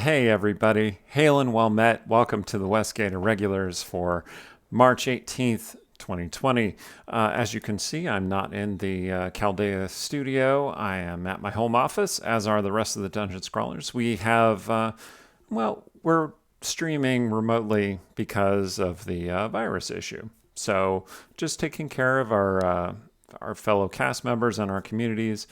Hey everybody, hail and well met. Welcome to the Westgate Irregulars for March 18th, 2020. As you can see, I'm not in the Chaldea Studio. I am at my home office, as are the rest of the Dungeon Scrawlers. We have, we're streaming remotely because of the virus issue. So just taking care of our fellow cast members and our communities.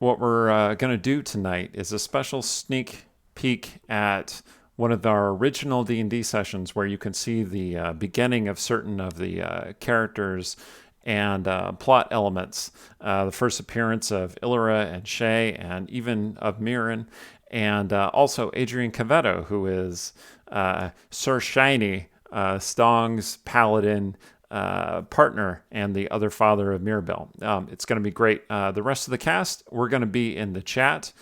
What we're going to do tonight is a special sneak peek at one of our original D&D sessions where you can see the beginning of certain of the characters and plot elements. The first appearance of Illyra and Shay, and even of Mirren, and also Adrian Corvetto, who is Sir Shiny, Stong's paladin partner and the other father of Mirabelle. It's going to be great. The rest of the cast, we're going to be in the chat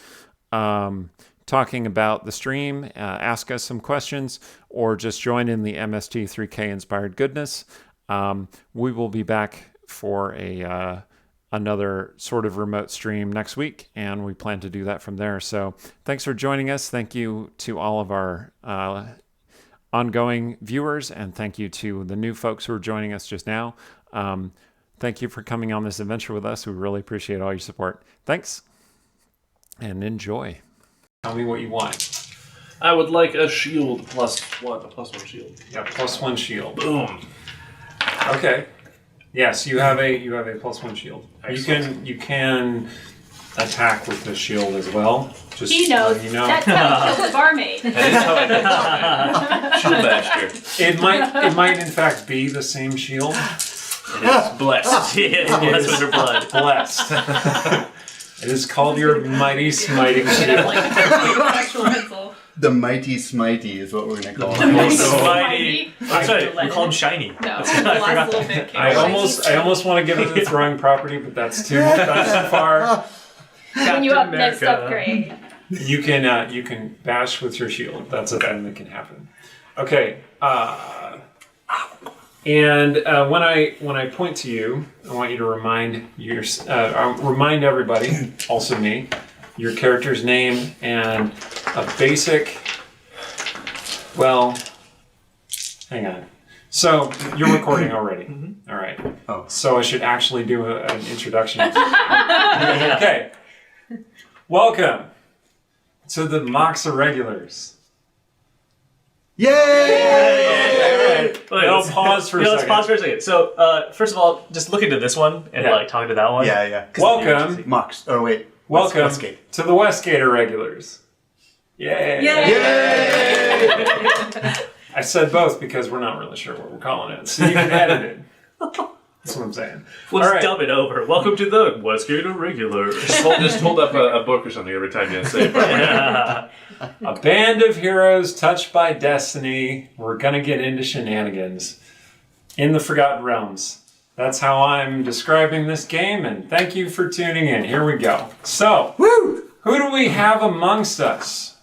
talking about the stream. Ask us some questions or just join in the MST3K inspired goodness. We will be back for another sort of remote stream next week, and we plan to do that from there. So thanks for joining us. Thank you to all of our ongoing viewers, and thank you to the new folks who are joining us just now. Thank you for coming on this adventure with us. We really appreciate all your support. Thanks, and enjoy. Tell me what you want. I would like a shield plus one, a plus one shield. Yeah, plus one shield. Boom. Okay. Yes, you have a plus one shield. Excellent. You can attack with the shield as well. Just He knows. You know. That's how he killed the barmaid. That is how I get shield bastard. It might in fact be the same shield. It is blessed. It is with your blood. Blessed. It is called your mighty smiting shield. The mighty smitey is what we're going to call it. Mighty. That's right. We call him shiny. No, the last little bit. I almost want to give it the throwing property, but that's too far. When you up next upgrade. You can bash with your shield. That's a thing that can happen. Okay. And when I point to you, I want you to remind everybody, also me, your character's name and a basic. Well, hang on. So you're recording already. Mm-hmm. All right. Oh. So I should actually do an introduction. Okay. Welcome to the Mox Irregulars. Yay! Let's pause for a second. Let's pause for a second. So, first of all, just look into this one and talk to that one. Yeah. Welcome. Mox. Oh, wait. Welcome Westgate. to the Westgate Irregulars. Yay! Yay! I said both because we're not really sure what we're calling it, so you can edit it. That's what I'm saying. Let's dub it over. Welcome to the Westgate Irregulars. Just hold up a book or something every time you say it. A band of heroes touched by destiny. We're gonna get into shenanigans in the Forgotten Realms. That's how I'm describing this game, and thank you for tuning in. Here we go. So, who do we have amongst us?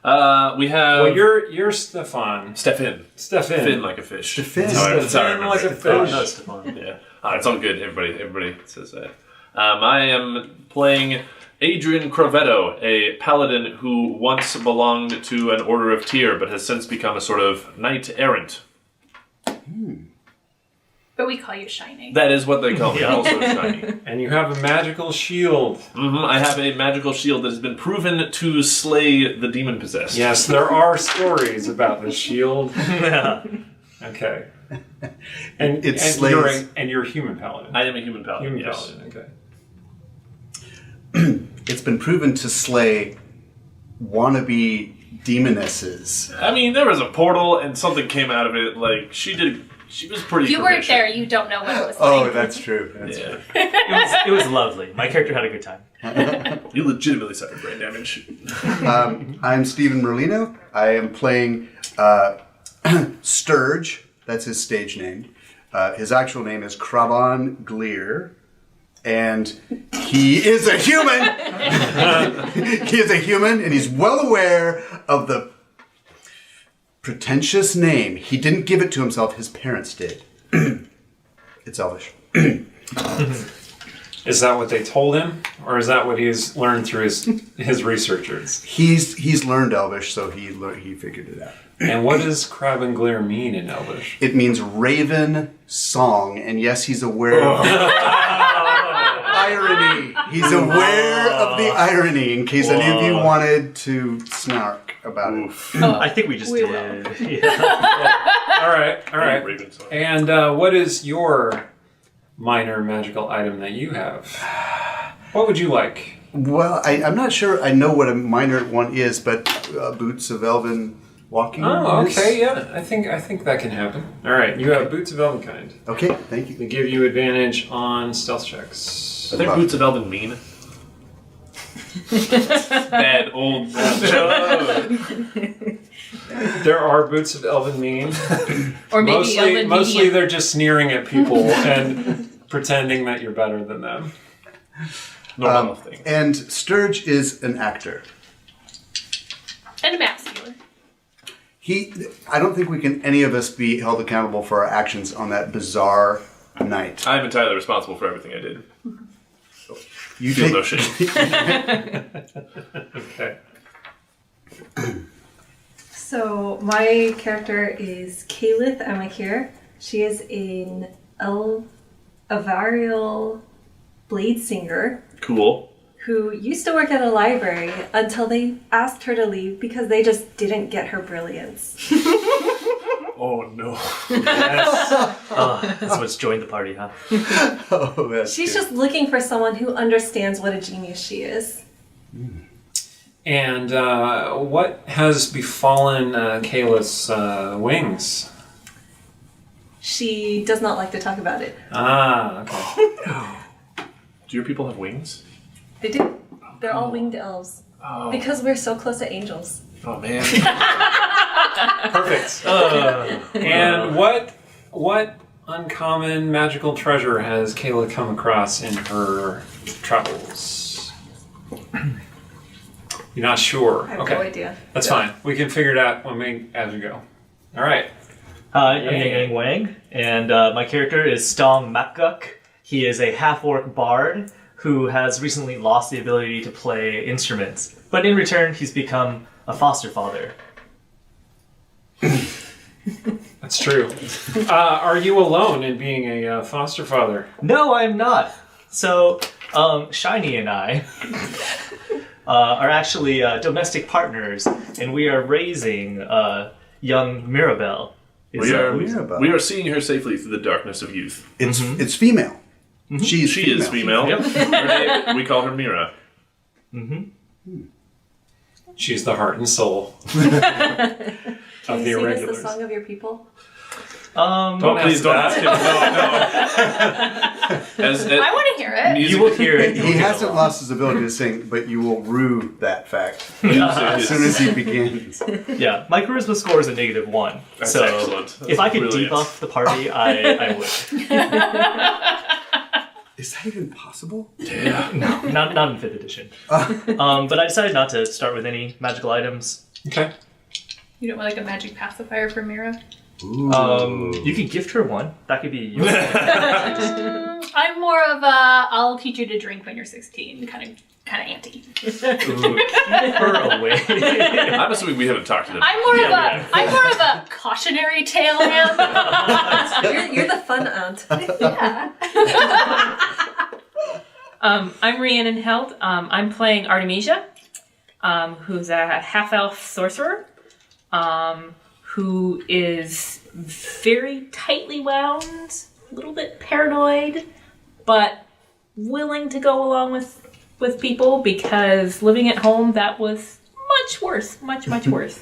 We have... Well, you're Stefan. Stefan. Fin like a fish. Stefan. That's how I remember like a it. fish. Oh, no, Stefan. Yeah. It's all good. Everybody says that. I am playing Adrian Corvetto, a paladin who once belonged to an order of Tyr, but has since become a sort of knight errant. But we call you Shining. That is what they call me. Also shiny. And you have a magical shield. I have a magical shield that has been proven to slay the demon possessed. Yes, there are stories about this shield. Yeah. Okay. And It slays. you're a human paladin. I am a human paladin. Human Yes. paladin, okay. It's been proven to slay wannabe demonesses. I mean, there was a portal and something came out of it. Like, she was pretty You weren't proficient. there, you don't know what it was Oh, like. that's true. That's Yeah. It was lovely. My character had a good time. You legitimately suffered brain damage. I'm Stephen Merlino. I am playing Sturge. That's his stage name. His actual name is Kraban Gleer. And he is a human! He is a human, and he's well aware of the pretentious name. He didn't give it to himself, his parents did. It's Elvish. Is that what they told him, or is that what he's learned through his researchers? He's learned Elvish, so he figured it out. And what does Crab and Glare mean in Elvish? It means raven song, and yes, he's aware of irony. He's aware of the irony, in case any of you wanted to snark about it. I think we just did. Yeah. All right. And what is your minor magical item that you have? What would you like? Well, I'm not sure I know what a minor one is, but boots of elven walking. Oh, okay, yeah. I think that can happen. All right, you have boots of elven kind. Okay, thank you. They give you advantage on stealth checks. Are there boots of elven mean? Bad old joke. There are boots of elven mean. Or maybe elven mostly medium. they're just sneering at people and pretending that you're better than them. Normal thing. And Sturge is an actor. And a map stealer. I don't think any of us be held accountable for our actions on that bizarre night. I'm entirely responsible for everything I did. You Feel take no shame. Okay. So my character is Kalith Amakir. She is an Avarial blade singer Cool. who used to work at a library until they asked her to leave because they just didn't get her brilliance. Oh no. That's what's joined the party, huh? Oh, that's She's good. just looking for someone who understands what a genius she is. And what has befallen Kayla's wings? She does not like to talk about it. Ah, okay. Do your people have wings? They do. They're all winged elves. Oh, Because we're so close to angels. oh man. Perfect. And what uncommon magical treasure has Kayla come across in her travels? You're not sure. I have Okay. no idea. That's fine. We can figure it out as we go. All right. Hi, I'm Yang Wang, and my character is Stong Makguk. He is a half-orc bard who has recently lost the ability to play instruments, but in return, he's become a foster father. That's true. Are you alone in being a foster father? No, I'm not. So, Shiny and I are actually domestic partners, and we are raising young Mirabelle. We are Mirabelle. seeing her safely through the darkness of youth. It's female. She is She is female. Yep. Her name, we call her Mira. She's the heart and soul of Can the you sing us the Irregulars. song of your people? Please don't ask him. No. I want to hear it. You will hear it. He hasn't lost his ability to sing, but you will rue that fact As as soon as he begins. Yeah, my charisma score is a -1. That's so excellent. That's if I could brilliant. debuff the party, I would. Is that even possible? Yeah. Not in 5th edition. But I decided not to start with any magical items. Okay. You don't want like a magic pacifier for Mira? You could gift her one. That could be yours. I'm more of a I'll teach you to drink when you're 16 kind of auntie. Keep her away. I'm assuming we haven't talked to them. I'm more of a cautionary tale aunt. You're the fun aunt. Yeah. I'm Rhiannon Held. I'm playing Artemisia, who's a half-elf sorcerer, who is very tightly wound, a little bit paranoid, but willing to go along with people because living at home, that was much worse, much worse.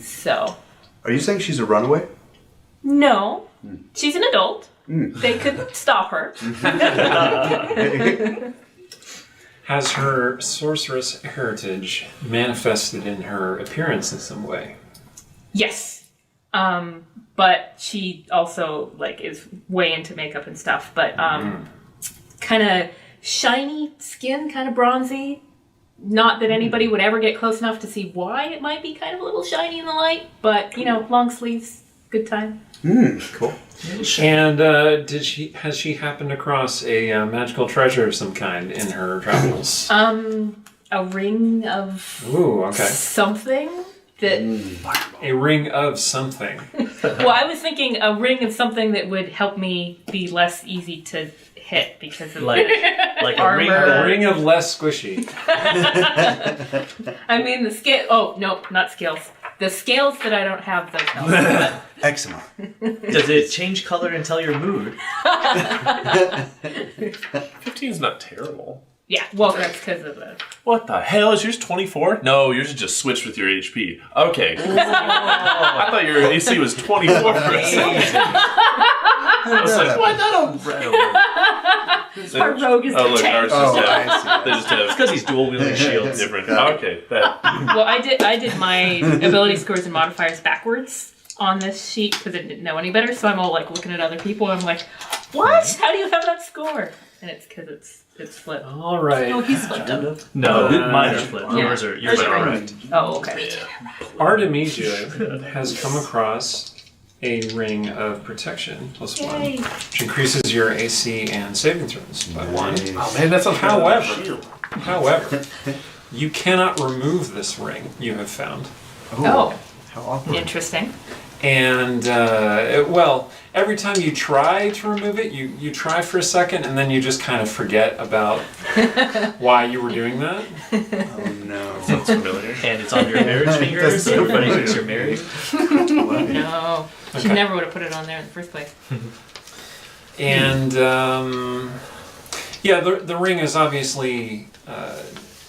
So, Are you saying she's a runaway? no, she's an adult. They could stop her. Has her sorceress heritage manifested in her appearance in some way? Yes. But she also is way into makeup and stuff, but kind of shiny skin, kind of bronzy. Not that anybody would ever get close enough to see why it might be kind of a little shiny in the light, but long sleeves, Good time. Cool. And has she happened across a magical treasure of some kind in her travels? A ring of Ooh, okay. something that. A ring of something. Well, I was thinking a ring of something that would help me be less easy to hit because of Like a Armor. ring. A ring of less squishy. I mean the scale. Oh no, not scales. The scales that I don't have those help. But Eczema. Does it change color and tell your mood? 15's not terrible. yeah, well that's because of the. What the hell? Is yours 24? No, yours is just switched with your HP. Okay. I thought your AC was 24 for a second. I was like, what? I don't Our rogue is Oh, look, the ours Oh, just I have, see. they just have Because he's dual wielding shields. different. Okay, that. Well, I did my ability scores and modifiers backwards on this sheet because I didn't know any better. So I'm all like looking at other people. And I'm like, what? How do you have that score? And it's because it's flipped. All right. Oh, he's flipped up. No, mine are flipped. Yeah. Yours are Yours are correct. Oh, okay. Artemisia has come across a ring of protection +1, Yay. which increases your AC and saving throws by 1. Oh man, that sounds However, you cannot remove this ring you have found. Oh, How awkward. interesting. And, every time you try to remove it, you try for a second and then you just kind of forget about why you were doing that. Oh no. Sounds familiar. And it's on your marriage fingers, so everybody thinks you're married. No. She Okay. never would have put it on there in the first place. And, the ring is obviously,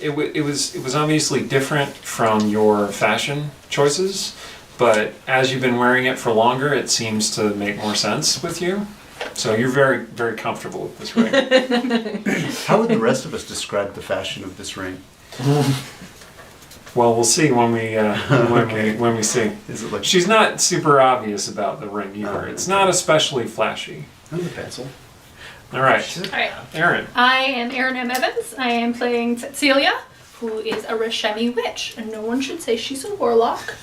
it was obviously different from your fashion choices. But as you've been wearing it for longer, it seems to make more sense with you. So you're very, very comfortable with this ring. How would the rest of us describe the fashion of this ring? Well, we'll see when we see. Is it like She's not super obvious about the ring either. It's not especially flashy. the pencil? All right, Alright. Aaron. I am Erin M. Evans. I am playing Cecilia, who is a Rashemi witch, and no one should say she's a warlock.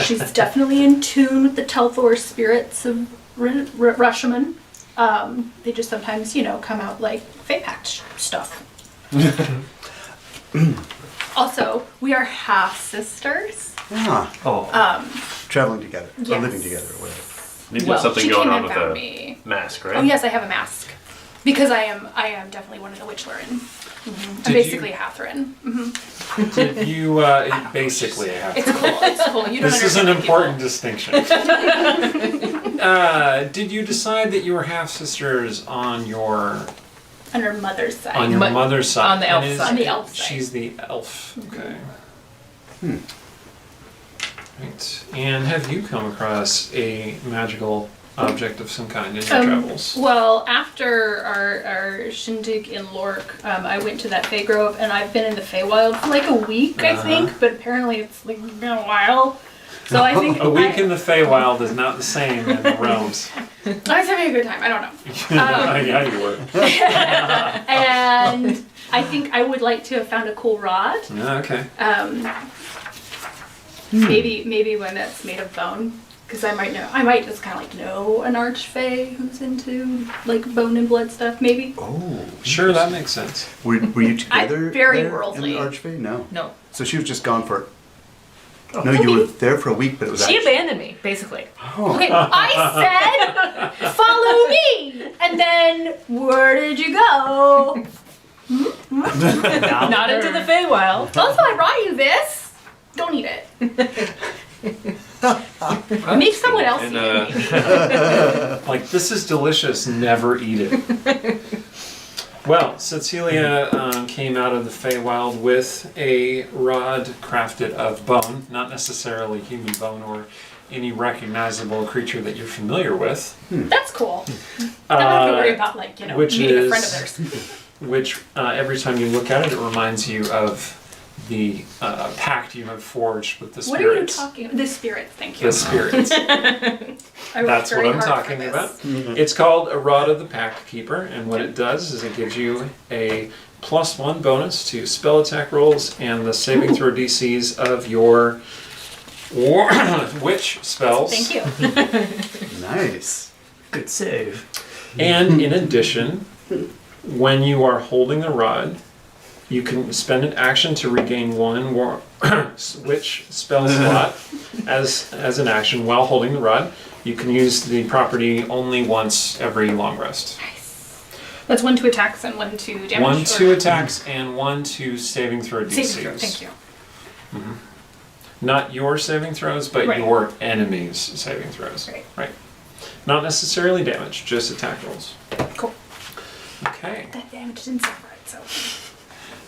She's definitely in tune with the Telthor spirits of Rashomon. They just sometimes, come out like Fate Pact stuff. Also, we are half sisters. Ah, traveling together, or yes. living together, or whatever. You've Well, got something she going came on and with found a me. mask, right? Oh yes, I have a mask. Because I am definitely one of the Witchlerin. I'm Did basically you- a Hathrin. Did you basically have? It's cool. It's cool. You don't This is an understand important distinction. Did you decide that you were half sisters on your on her mother's side. on your But mother's side? on the elf And side. On the elf side. She's the elf. Okay. Right. And have you come across a magical object of some kind in your travels? Well, after our shindig in Lork, I went to that Fey Grove, and I've been in the Feywild for like a week, I think, but apparently it's like been a while. So I think A week in the Feywild is not the same in the realms. I was having a good time. I don't know. Yeah, you were. And I think I would like to have found a cool rod. Yeah, okay. Maybe one that's made of bone. Because I might just kind of like know an archfey who's into like bone and blood stuff, maybe. Oh, Sure, that makes sense. were you together? I'm very there worldly. In the Archfey? No. No. So she was just gone for. No, you were there for a week, but it was She actually. abandoned me, basically. Okay, I said, follow me! And then, where did you go? Not into the Feywild. Also, I brought you this. Don't eat it. Make someone else eat it. Like, this is delicious, never eat it. Well, Cecilia came out of the Feywild with a rod crafted of bone, not necessarily human bone or any recognizable creature that you're familiar with. That's cool. I don't have to worry about, like, which meeting a is- friend of theirs. Which, every time you look at it, it reminds you of the pact you have forged with the What are you spirits. talking about? The spirits, thank you. The spirits. I worked That's what very I'm hard talking for about. this. It's called a Rod of the Pact Keeper, and what it does is it gives you a +1 bonus to spell attack rolls and the saving throw DCs of your witch spells. Thank you. Nice. Good save. And in addition, when you are holding the rod, you can spend an action to regain one witch spell slot as an action while holding the rod. You can use the property only once every long rest. That's 1 to attacks and 1 to damage. 1 to attacks and 1 to saving throw DCs. Saving throw, thank you. Not your saving throws, but Right. your enemy's saving throws. Right. Not necessarily damage, just attack rolls. Cool. Okay. That damage didn't sound right, so.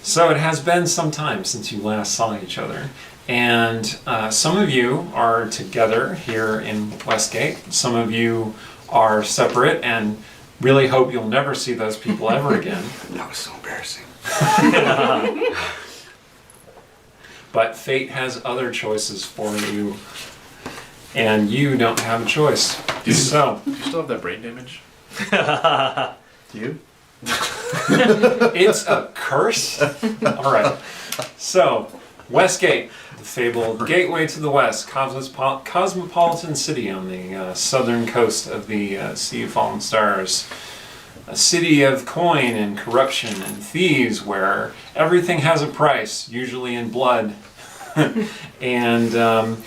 So it has been some time since you last saw each other. And some of you are together here in Westgate. Some of you are separate and really hope you'll never see those people ever again. That was so embarrassing. But fate has other choices for you, and you don't have a choice. So Do you still have that brain damage? Do you? it's a curse. All right. So Westgate, the fabled gateway to the west, cosmopolitan city on the southern coast of the Sea of Fallen Stars. A city of coin and corruption and thieves where everything has a price, usually in blood. And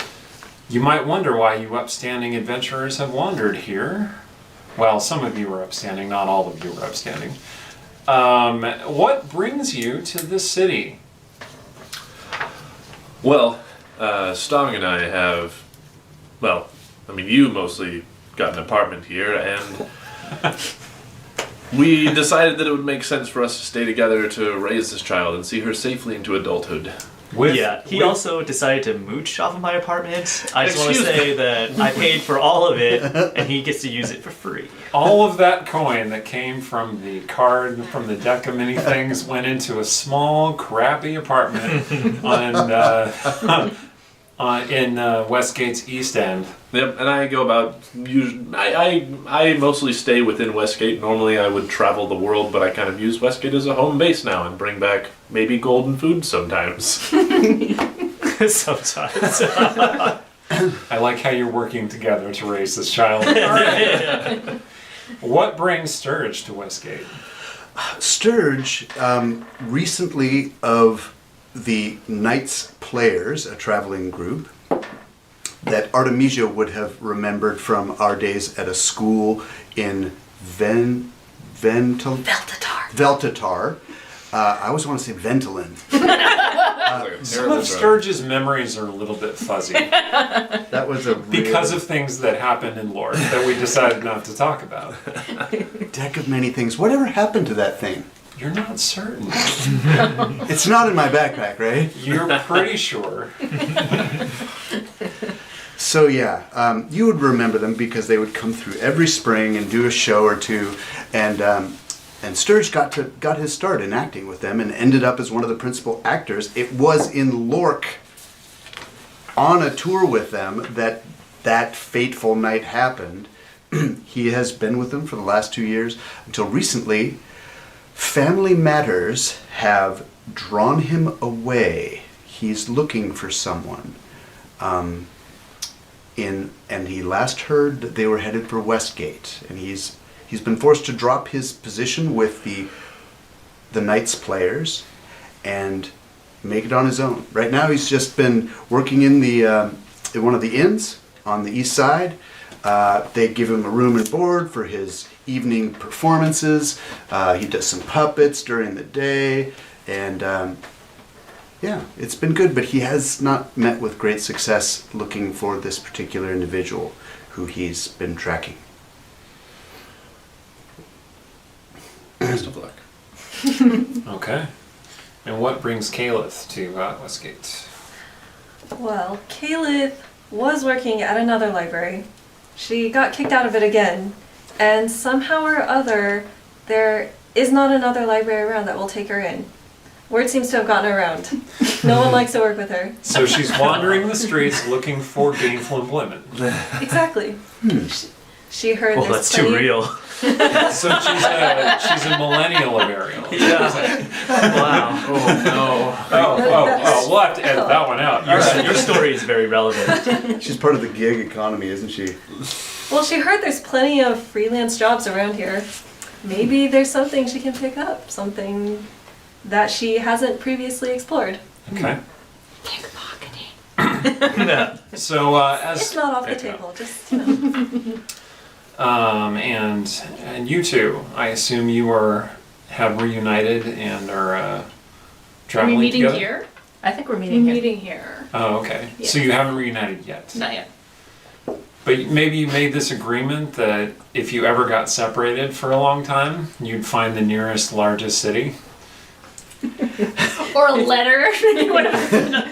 you might wonder why you upstanding adventurers have wandered here. Well, some of you are upstanding, not all of you are upstanding. What brings you to this city? Well, Stong and I have, you mostly got an apartment here, and we decided that it would make sense for us to stay together to raise this child and see her safely into adulthood. He also decided to mooch off of my apartment. I just want to Excuse say that I paid for all of it, and he gets to use it for free. All of that coin that came from the card, from the deck of many things, went into a small, crappy apartment in Westgate's East End. Yep, and I go about. I mostly stay within Westgate. Normally, I would travel the world, but I kind of use Westgate as a home base now and bring back maybe golden food sometimes. Sometimes. I like how you're working together to raise this child. What brings Sturge to Westgate? Sturge, recently of the Knights Players, a traveling group that Artemisia would have remembered from our days at a school in Veltatar. I always want to say Ventolin. Some of Sturge's memories are a little bit fuzzy That was a because of things that happened in lore that we decided not to talk about. deck of many things. Whatever happened to that thing? You're not certain. It's not in my backpack, right? You're pretty sure. So yeah, you would remember them because they would come through every spring and do a show or two, and Sturge got his start in acting with them and ended up as one of the principal actors. It was in Lork on a tour with them that fateful night happened. He has been with them for the last 2 years until recently. Family matters have drawn him away. He's looking for someone. And he last heard that they were headed for Westgate, and he's been forced to drop his position with the Knights Players and make it on his own. Right now, he's just been working in one of the inns on the east side. They give him a room and board for his evening performances. He does some puppets during the day, and yeah, it's been good, but he has not met with great success looking for this particular individual who he's been tracking. Best of luck. Okay. And what brings Caliph to Westgate? Well, Caliph was working at another library. She got kicked out of it again, and somehow or other, there is not another library around that will take her in. Word seems to have gotten around. No one likes to work with her. So she's wandering the streets looking for gainful employment. Exactly. She heard Oh, there's that's too plenty- real. So she's a millennial of Ariel. Yeah. Wow. Oh, we'll have to edit that one out. Your story is very relevant. She's part of the gig economy, isn't she? Well, she heard there's plenty of freelance jobs around here. Maybe there's something she can pick up, something that she hasn't previously explored. Okay. Pickpocketing. Yeah. So as It's not off the table, just, you know. and you two, I assume you have reunited and are Are we traveling meeting together. here? I think we're We're meeting here. meeting here. Oh, okay. So Yeah. you haven't reunited yet. Not yet. But maybe you made this agreement that if you ever got separated for a long time, you'd find the nearest largest city. Or a letter.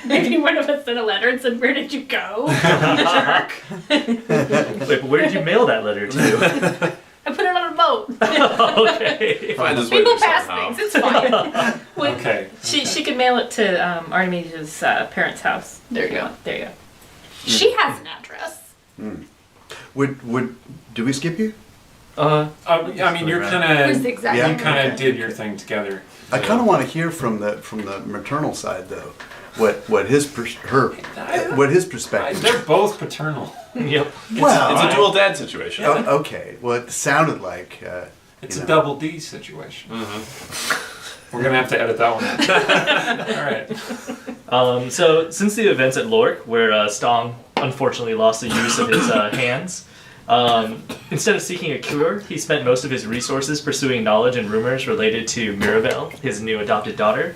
Maybe one of us sent a letter and said, "Where did you go?" Jerk. Wait, but where did you mail that letter to? I put it on a boat. Okay. Find his way People there pass somehow. things. It's fine. Okay. She could mail it to Artemisia's parents' house. There you go. There you go. She has an address. Do we skip you? I mean, you're Where's the kind exact Yeah. you number? kind of did your thing together. I kind of want to hear from the maternal side though, what his perspective. They're both paternal. Yep. Well, It's a dual dad situation. okay. Well, it sounded like It's you a know. double D situation. We're gonna have to edit that one out. All right. So, since the events at Lork, where Stong unfortunately lost the use of his hands, instead of seeking a cure, he spent most of his resources pursuing knowledge and rumors related to Mirabelle, his new adopted daughter.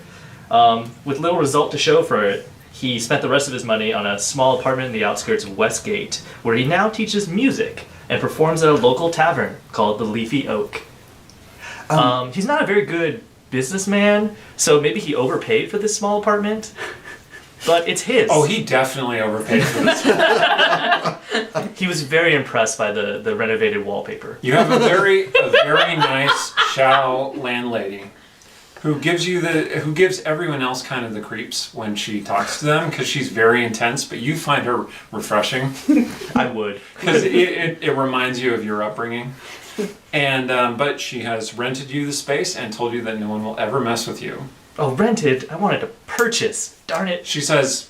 With little result to show for it, he spent the rest of his money on a small apartment in the outskirts of Westgate, where he now teaches music and performs at a local tavern called the Leafy Oak. He's not a very good businessman, so maybe he overpaid for this small apartment, but it's his. Oh, he definitely overpaid for this. He was very impressed by the renovated wallpaper. You have a very nice Shao landlady who gives everyone else kind of the creeps when she talks to them because she's very intense, but you find her refreshing I would. because it reminds you of your upbringing. And but she has rented you the space and told you that no one will ever mess with you. Oh, rented? I wanted to purchase. Darn it. She says,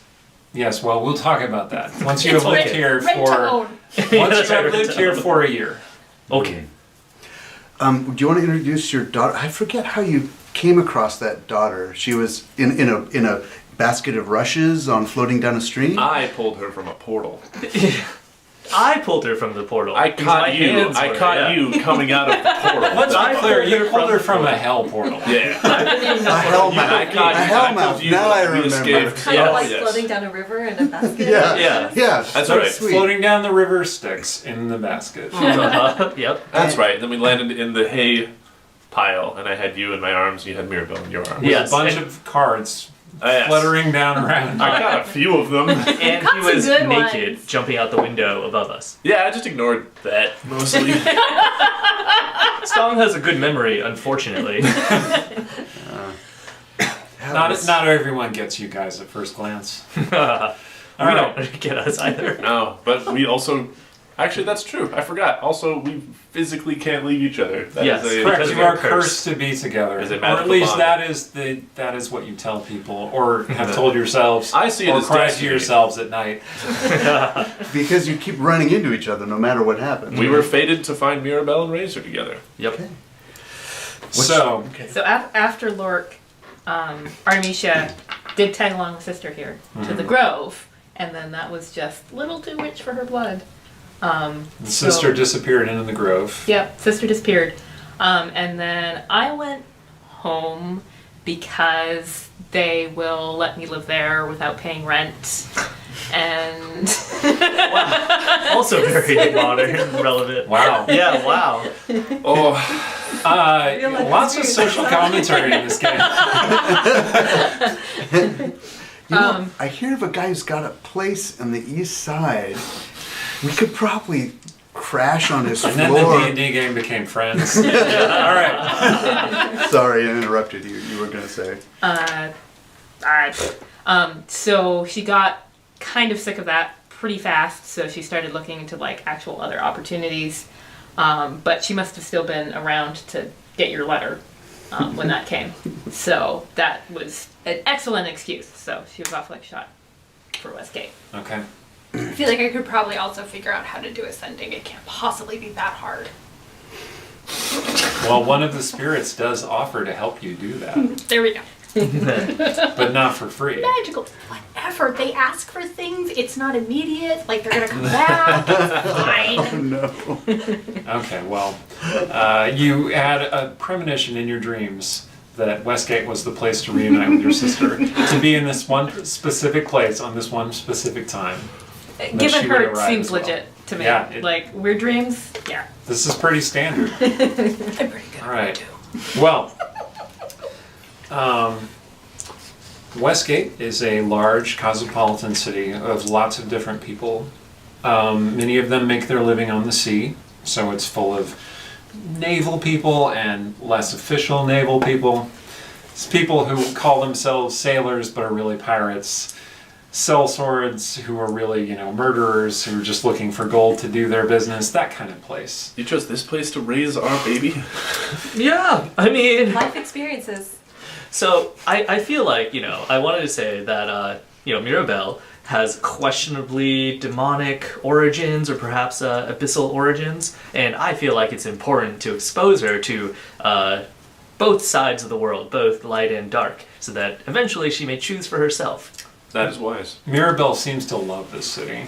"Yes, well, we'll talk about that once you It's have lived rent- here rent to for own. once you That's have right, lived rent to here own. for a year." Okay. Do you want to introduce your daughter? I forget how you came across that daughter. She was in a basket of rushes on floating down a stream. I pulled her from a portal. I pulled her from the portal. I because my caught you. hands I were- caught yeah. you coming out of the portal. Let's I be clear, pulled you her pulled her from from the a hell portal. Yeah. A hell I caught you. A hell I mouth. pulled you. Now I We remember. escaped. Kind Yeah. of like Yes. floating down a river in a basket. Yeah. Yeah. Yeah. That's so right. Sweet. Floating down the river sticks in the basket. Yep. That's right. Then we landed in the hay pile, and I had you in my arms, and you had Mirabelle in your arms. Yes, A bunch and- of cards Yes. fluttering down around. I got a few of them. And he Got some was good naked, ones. jumping out the window above us. Yeah, I just ignored that mostly. Stong has a good memory, unfortunately. Not everyone gets you guys at first glance. We don't get us either. No, but we also. Actually, that's true. I forgot. Also, we physically can't leave each other. That Yes, is a, Correct, Because you we are are cursed to be together. Is a Or at magical least bond. that is what you tell people, or have told yourselves, I see it or as cry to destiny. yourselves at night. Because you keep running into each other no matter what happens. We were fated to find Mirabelle and raise her together. Yep. So, So after Lork, Artemisia did tag along with sister here to the Grove, and then that was just a little too rich for her blood. the sister disappeared into the grove. Yep, sister disappeared. And then I went home because they will let me live there without paying rent. And Also very modern, relevant. Wow. Yeah, wow. Oh, feel like Lots of it's social commentary in this game. You know, I hear of a guy who's got a place on the east side. We could probably crash on his And then the floor. D&D game became friends. All right. Sorry, I interrupted you. You were going to say. so she got kind of sick of that pretty fast, so she started looking into like actual other opportunities. But she must have still been around to get your letter when that came. So that was an excellent excuse. So she was off like a shot for Westgate. Okay. I feel like I could probably also figure out how to do ascending. It can't possibly be that hard. Well, one of the spirits does offer to help you do that, There we go. but not for free. Magical. Whatever. They ask for things. It's not immediate. Like they're gonna come back. It's fine. No. Okay, well, you had a premonition in your dreams that Westgate was the place to reunite with your sister, to be in this one specific place on this one specific time. Given she her, would it arrive seems as well. legit to me. Yeah, it- Like weird dreams. Yeah. This is pretty standard. I'm pretty good. All right. Well, Westgate is a large cosmopolitan city of lots of different people. Many of them make their living on the sea, so it's full of naval people and less official naval people. It's people who call themselves sailors but are really pirates. Sellswords who are really, murderers who are just looking for gold to do their business, that kind of place. You chose this place to raise our baby? Yeah, I mean, Life experiences. so I feel like, I wanted to say that, Mirabelle has questionably demonic origins or perhaps abyssal origins, and I feel like it's important to expose her to both sides of the world, both light and dark, so that eventually she may choose for herself. That is wise. Mirabelle seems to love this city.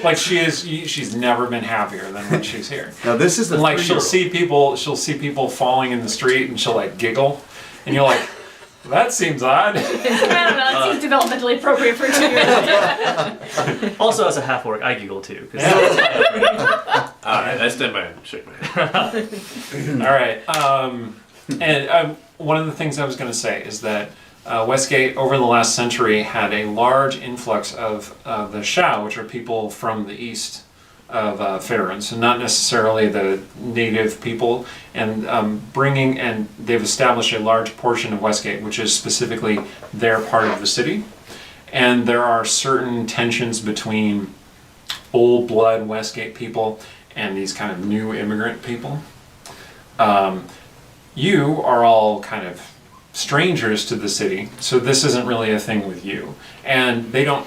Like she's never been happier than when she's here. Now this is the Like she'll 3-year-old. see people falling in the street and she'll like giggle, and you're like, that seems odd. I don't know. It seems developmentally appropriate for a 2-year-old. Also, as a half-orc, I giggle too. 'Cause Alright, I stand by and shake my head. All right. And one of the things I was going to say is that Westgate, over the last century, had a large influx of the Shao, which are people from the east of Faerun, so not necessarily the native people, and and they've established a large portion of Westgate, which is specifically their part of the city. And there are certain tensions between old blood Westgate people and these kind of new immigrant people. You are all kind of strangers to the city, so this isn't really a thing with you. And they don't,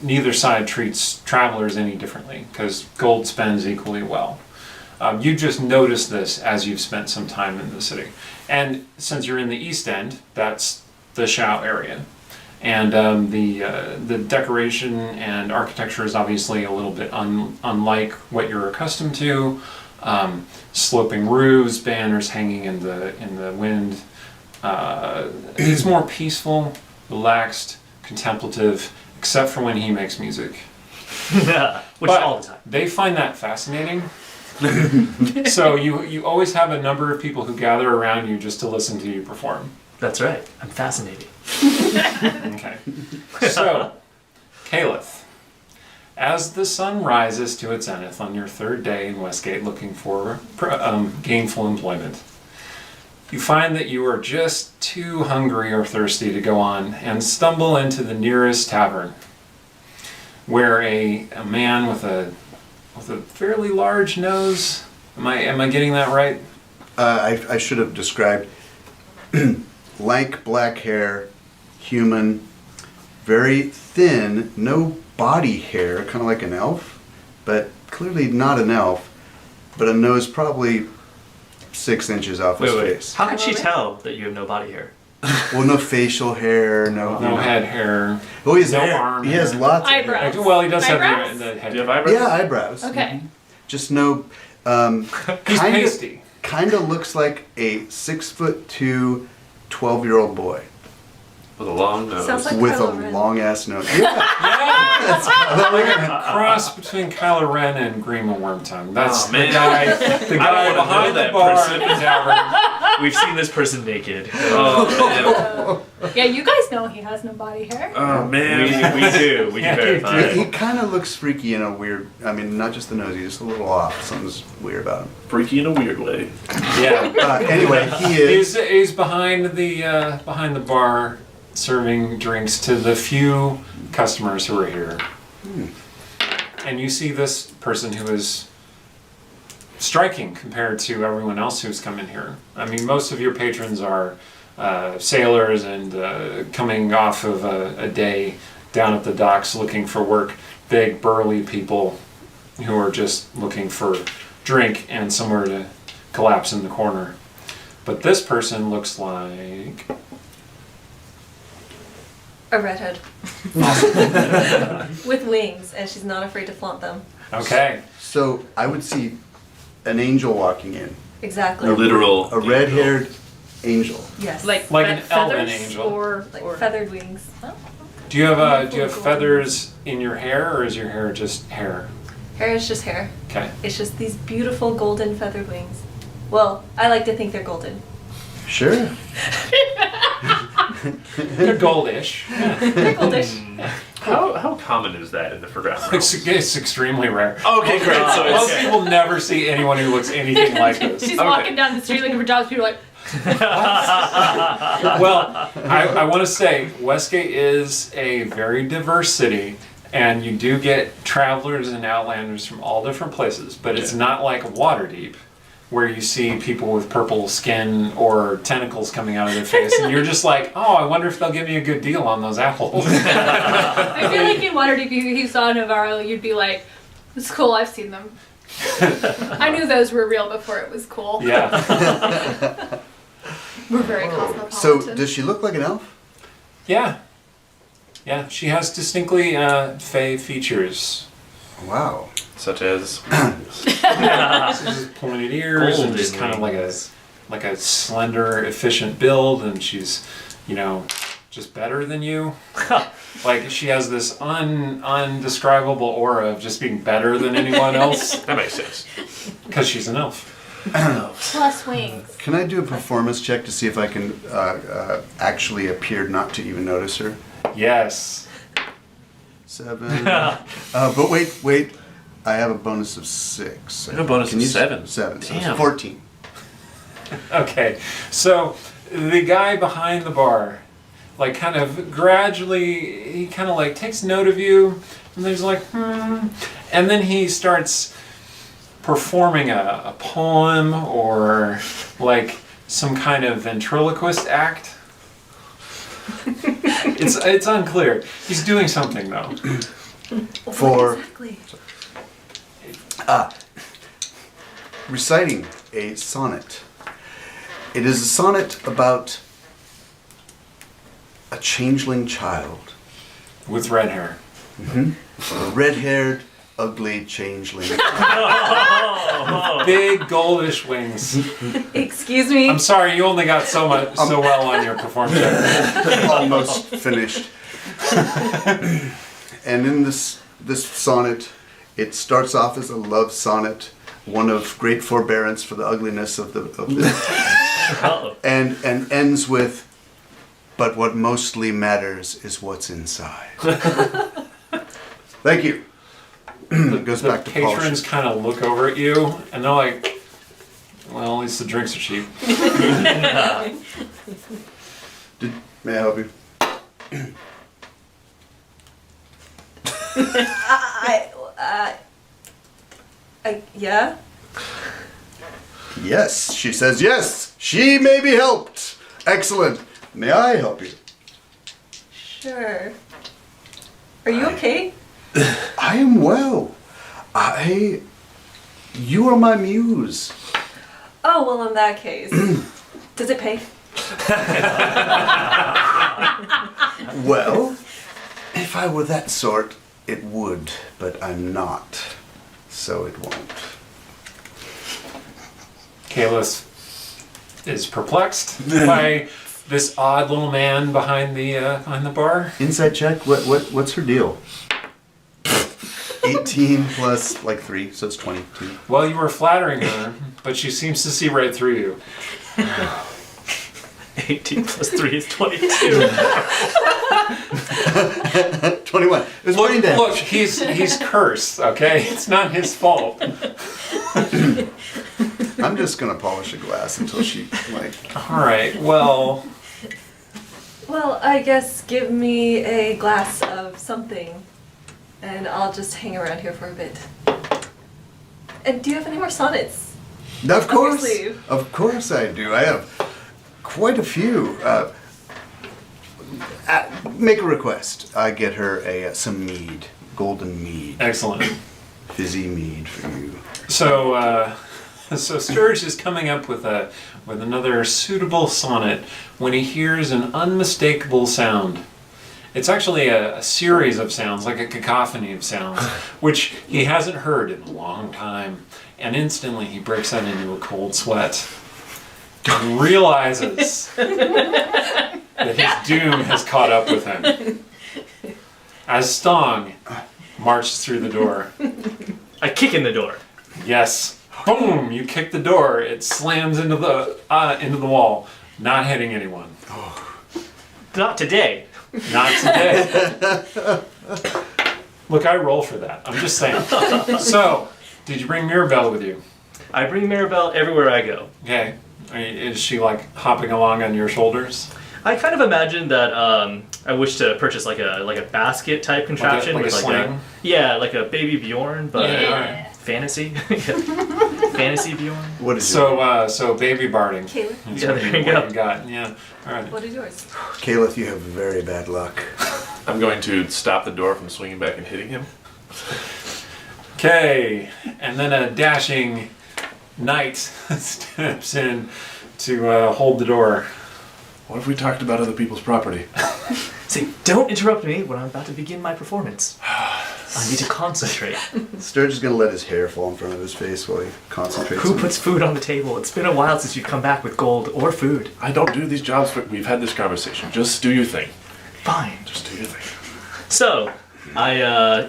neither side treats travelers any differently, because gold spends equally well. You just notice this as you've spent some time in the city. And since you're in the East End, that's the Shao area. And the decoration and architecture is obviously a little bit unlike what you're accustomed to. Sloping roofs, banners hanging in the wind. It's more peaceful, relaxed, contemplative, except for when he makes music. Which But all the time. they find that fascinating. So you always have a number of people who gather around you just to listen to you perform. That's right. I'm fascinating. Okay. So, Caliph, as the sun rises to its zenith on your third day in Westgate looking for gainful employment, you find that you are just too hungry or thirsty to go on and stumble into the nearest tavern, where a man with a fairly large nose, am I getting that right? I should have described lank black hair, human, very thin, no body hair, kind of like an elf, but clearly not an elf, but a nose probably 6 inches off his face. How could she tell that you have no body hair? Well, no facial hair, no head hair. Oh, he has No arm He has hair. lots of Eyebrows. hair. Well, he does Eyebrows? have the head. Do you have hair. eyebrows? Yeah, eyebrows. Okay. Just no. He's pasty. Kind of looks like a 6'2", 12-year-old boy With a long nose. Sounds like with Kylo a Ren. long ass nose. Yeah, Like a cross between Kylo Ren and Grima Wormtongue. That's Oh, man. the guy I don't wanna behind know the that bar person. at the tavern. We've seen this person naked. Oh, Yeah, you guys know he has no body hair. man. Oh, man. We do. We can verify. he kind of looks freaky in a weird. I mean, not just the nose. He's just a little off. Something's weird about him. Freaky in a weird way. Yeah. Anyway, he is. He's behind the bar serving drinks to the few customers who are here. And you see this person who is striking compared to everyone else who's come in here. I mean, most of your patrons are sailors and coming off of a day down at the docks looking for work. Big, burly people who are just looking for drink and somewhere to collapse in the corner. But this person looks like... A redhead. With wings, and she's not afraid to flaunt them. Okay. So I would see an angel walking in. Exactly. A literal A red-haired angel. Yes. Like an elven feathers angel. Or, Like or feathered wings. Do you have feathers in your hair, or is your hair just hair? Hair is just hair. Okay. It's just these beautiful golden feathered wings. Well, I like to think they're golden. Sure. They're goldish. They're goldish. How common is that in the Forgotten Realms? It's extremely rare. Okay, great. So Most it's, people never see anyone who looks anything like this. She's walking down the street looking for jobs. People are like, Well, I want to say Westgate is a very diverse city, and you do get travelers and outlanders from all different places, but it's not like Waterdeep, where you see people with purple skin or tentacles coming out of their face, and you're just like, oh, I wonder if they'll give me a good deal on those apples. I feel like in Waterdeep, if you saw Navarro, you'd be like, it's cool, I've seen them. I knew those were real before it was cool. Yeah. We're very cosmopolitan. So does she look like an elf? Yeah. Yeah, she has distinctly fey features. Wow. such as Just pointed ears and just kind of wings. like a slender, efficient build, and she's, just better than you. Like she has this undescribable aura of just being better than anyone else That makes sense. because she's an elf. Plus wings. Can I do a performance check to see if I can actually appear not to even notice her? Yes. 7. But wait. I have a bonus of 6. You have a bonus of 7. 7. So Damn. it's 14. Okay. So the guy behind the bar, like kind of gradually, he kind of like takes note of you, and there's like, and then he starts performing a poem or like some kind of ventriloquist act. It's unclear. He's doing something though. For Exactly. reciting a sonnet. It is a sonnet about a changeling child. With red hair. A red-haired, ugly changeling. Big goldish wings. Excuse me. I'm sorry, you only got so well on your performance check. Almost finished. And in this sonnet, it starts off as a love sonnet, one of great forbearance for the ugliness of the and ends with, but what mostly matters is what's inside. Thank you. Goes back to Patrons polishing. kind of look over at you and they're like, well, at least the drinks are cheap. May I help you? Yeah? Yes, she says yes. She may be helped. Excellent. May I help you? Sure. Are you okay? I am well. You are my muse. Oh, well, in that case. Does it pay? Well, if I were that sort, it would, but I'm not. So it won't. Kalis is perplexed by this odd little man behind the bar. Insight check. What's her deal? 18 plus like 3, so it's 22. Well, you were flattering her, but she seems to see right through you. 18 plus 3 is 22. 21. It was brain damage. Look, he's cursed. Okay, it's not his fault. I'm just gonna polish a glass until she like. All right. Well, Well, I guess give me a glass of something, and I'll just hang around here for a bit. And do you have any more sonnets? Of course. sleeve. Of course I do. I have quite a few. Make a request. I get her some mead. Golden mead. Excellent. Fizzy mead for you. So, so Sturge is coming up with another suitable sonnet when he hears an unmistakable sound. It's actually a series of sounds, like a cacophony of sounds, which he hasn't heard in a long time. And instantly he breaks out into a cold sweat and realizes that his doom has caught up with him. As Stong marches through the door. I kick in the door. Yes. Boom! You kick the door. It slams into the wall, not hitting anyone. Not today. Not today. Look, I roll for that. I'm just saying. So, did you bring Mirabelle with you? I bring Mirabelle everywhere I go. Okay. Is she like hopping along on your shoulders? I kind of imagine that I wish to purchase like a basket type contraption like a with sling? like a baby Bjorn, but fantasy, fantasy Bjorn. What is So baby barding. Caleb, That's Yeah, what there you go. got. Yeah. All right. what is yours? Caliph, you have very bad luck. I'm going to stop the door from swinging back and hitting him. Okay. And then a dashing knight steps in to hold the door. What if we talked about other people's property? See, don't interrupt me when I'm about to begin my performance. I need to concentrate. Sturge is going to let his hair fall in front of his face while he concentrates. Who on puts food on the table? It's been a while since you've come back with gold or food. I don't do these jobs, but we've had this conversation. Just do your thing. Fine. Just do your thing. So, I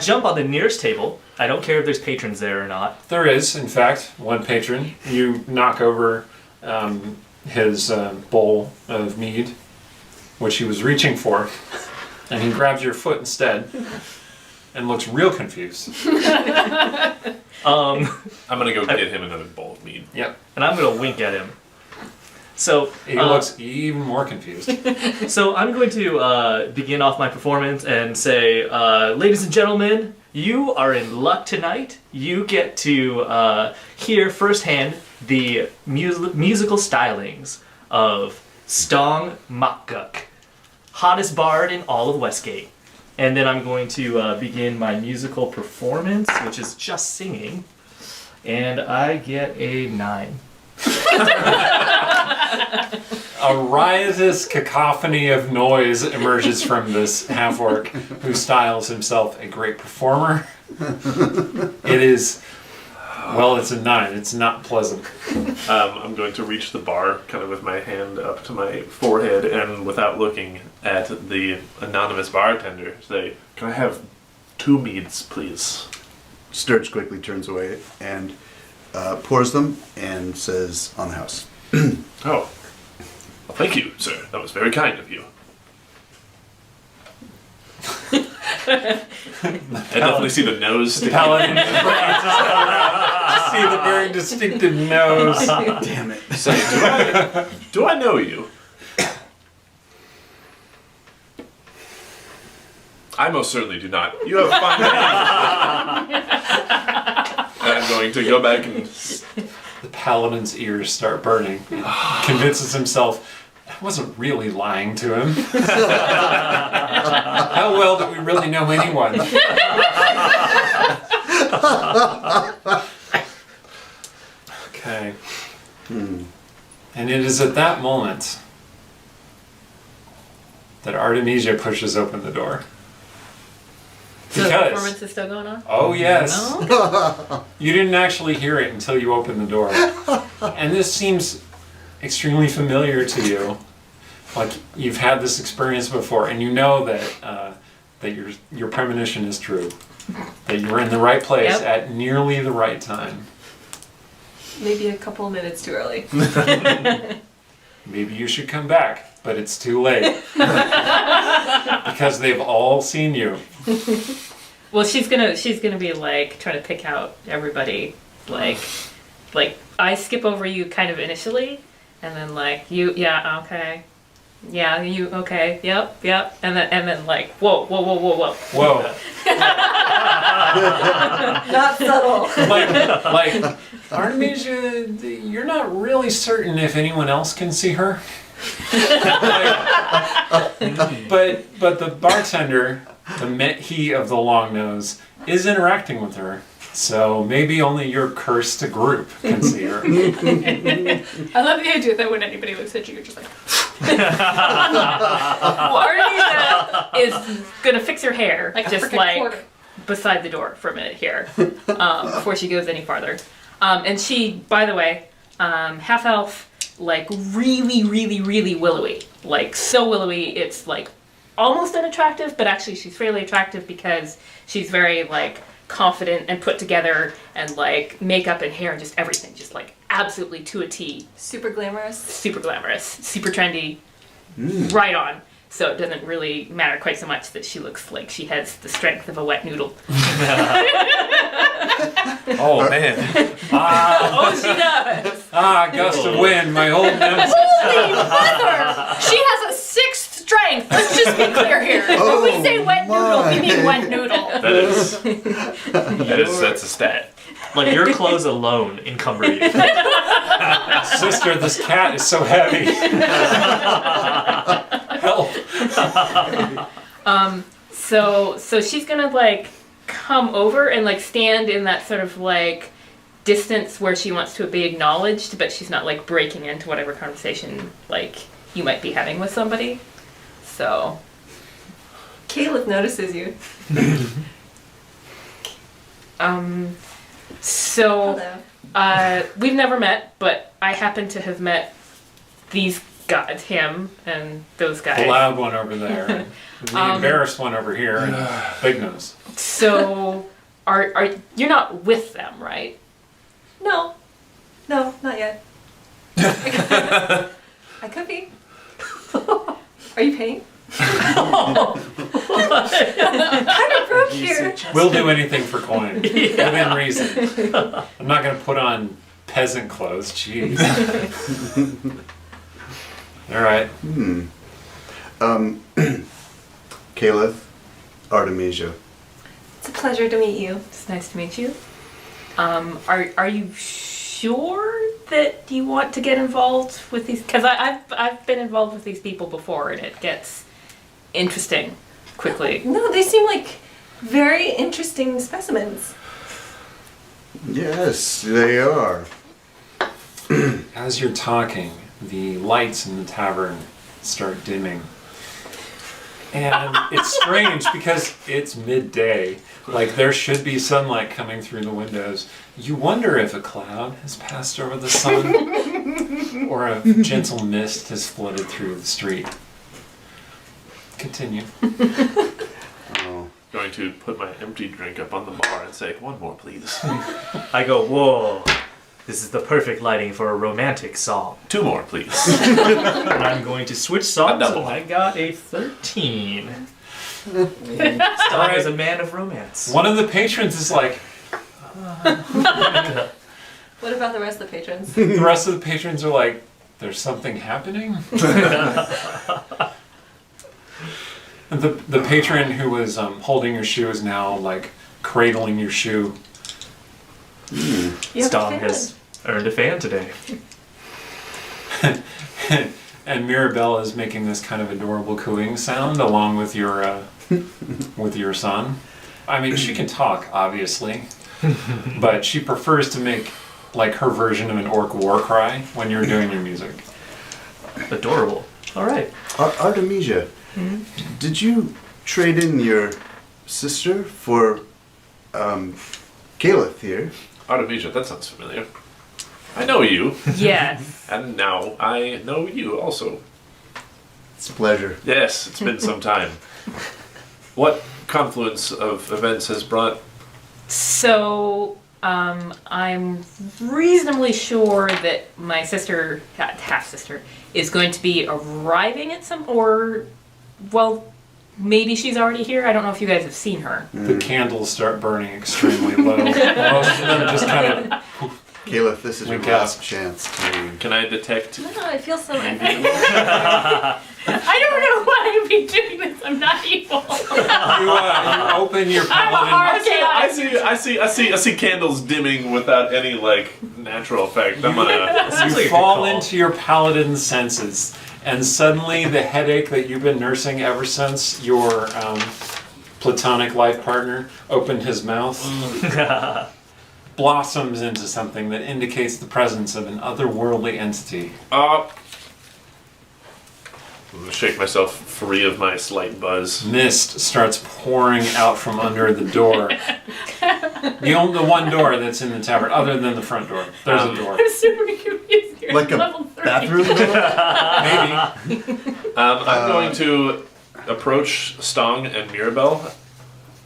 jump on the nearest table. I don't care if there's patrons there or not. There is, in fact, one patron. You knock over his bowl of mead, which he was reaching for, and he grabs your foot instead and looks real confused. I'm gonna go get him another bowl of mead. Yep. And I'm gonna wink at him. So He looks even more confused. So I'm going to begin off my performance and say, ladies and gentlemen, you are in luck tonight. You get to hear firsthand the musical stylings of Stong Makguk, hottest bard in all of Westgate. And then I'm going to begin my musical performance, which is just singing. And I get a 9. A riotous cacophony of noise emerges from this half-orc who styles himself a great performer. It is, well, it's a 9. It's not pleasant. I'm going to reach the bar, kind of with my hand up to my forehead, and without looking at the anonymous bartender, say, "Can I have 2 meads, please?" Sturge quickly turns away and pours them and says, "On the house." Oh. Well, thank you, sir. That was very kind of you. I definitely see the nose sticking. Paladin. See the very distinctive nose. Damn it. Say, do I know you? I most certainly do not. You have a fine name. I'm going to go back and... The paladin's ears start burning. He convinces himself, I wasn't really lying to him. How well do we really know anyone? Okay. And it is at that moment that Artemisia pushes open the door. So the performance is still going on? Oh, yes. No? You didn't actually hear it until you opened the door. And this seems extremely familiar to you. Like you've had this experience before, and you know that that your premonition is true. That you were in the right place at nearly the right time. Maybe a couple of minutes too early. Maybe you should come back, but it's too late. Because they've all seen you. Well, she's gonna be like trying to pick out everybody. Like I skip over you kind of initially, and then like you, yeah, okay, Yeah, you okay? Yep. And then like, whoa. Whoa. Not subtle. like Artemisia, you're not really certain if anyone else can see her. But the bartender, he of the long nose, is interacting with her. So maybe only your cursed group can see her. I love the idea that when anybody looks at you, you're just like. Well, Artemisia is gonna fix her hair, Like a just frickin' like quarter. beside the door for a minute here, before she goes any farther. And she, by the way, half elf, like really willowy, like so willowy it's like almost unattractive, but actually she's fairly attractive because she's very like confident and put together, and like makeup and hair and just everything, just like absolutely to a T. Super glamorous. Super glamorous, super trendy, right on. So it doesn't really matter quite so much that she looks like she has the strength of a wet noodle. Oh man. Oh, she does. Gust of wind, my old nemesis. Holy mother! She has a 6th strength. Let's just be clear here. When we say wet noodle, we mean wet noodle. That's a stat. Like your clothes alone encumber you. Sister, this cat is so heavy. Help. So she's gonna like come over and like stand in that sort of like distance where she wants to be acknowledged, but she's not like breaking into whatever conversation like you might be having with somebody. So Caleb notices you. So Hello. we've never met, but I happen to have met these guys, him and those guys. The loud one over there, and the embarrassed one over here, and Big Nose. So are you're not with them, right? No, not yet. I could be. Are you paying? Kind of broke here. We'll do anything for coin, within reason. I'm not going to put on peasant clothes. Jeez. All right. Caleb, Artemisia. It's a pleasure to meet you. It's nice to meet you. Are you sure that you want to get involved with these? Because I've been involved with these people before, and it gets interesting quickly. No, they seem like very interesting specimens. Yes, they are. As you're talking, the lights in the tavern start dimming. And it's strange because it's midday. Like there should be sunlight coming through the windows. You wonder if a cloud has passed over the sun or a gentle mist has flooded through the street. Continue. Oh. Going to put my empty drink up on the bar and say, "One more, please." I go, whoa. This is the perfect lighting for a romantic song. 2 more, please. And I'm going to switch songs, A double. and I got a 13. Stone is a man of romance. One of the patrons is like, What about the rest of the patrons? the rest of the patrons are like, there's something happening? And the patron who was holding your shoe is now like cradling your shoe. You have a Stone fan. has earned a fan today. And Mirabelle is making this kind of adorable cooing sound along with your son. I mean, she can talk, obviously, but she prefers to make like her version of an orc war cry when you're doing your music. Adorable. All right. Artemisia, did you trade in your sister for Caleb here? Artemisia, that sounds familiar. I know you, Yes. and now I know you also. It's a pleasure. Yes, it's been some time. What confluence of events has brought... So, I'm reasonably sure that my sister, half-sister, is going to be arriving at well, maybe she's already here. I don't know if you guys have seen her. The candles start burning extremely low. Most of them just kind of... Caleb, this is your Wink out. last chance to... Can I detect... No, I feel so. I don't know why I'd be doing this. I'm not evil. You open your paladin. I see candles dimming without any natural effect. I'm gonna. You fall into your paladin senses, and suddenly the headache that you've been nursing ever since your platonic life partner opened his mouth blossoms into something that indicates the presence of an otherworldly entity. I'm gonna shake myself free of my slight buzz. Mist starts pouring out from under the door. The one door that's in the tavern, other than the front door. There's a door. I'm super confused here. Like a Level 30. bathroom door? Maybe. I'm going to approach Stong and Mirabelle,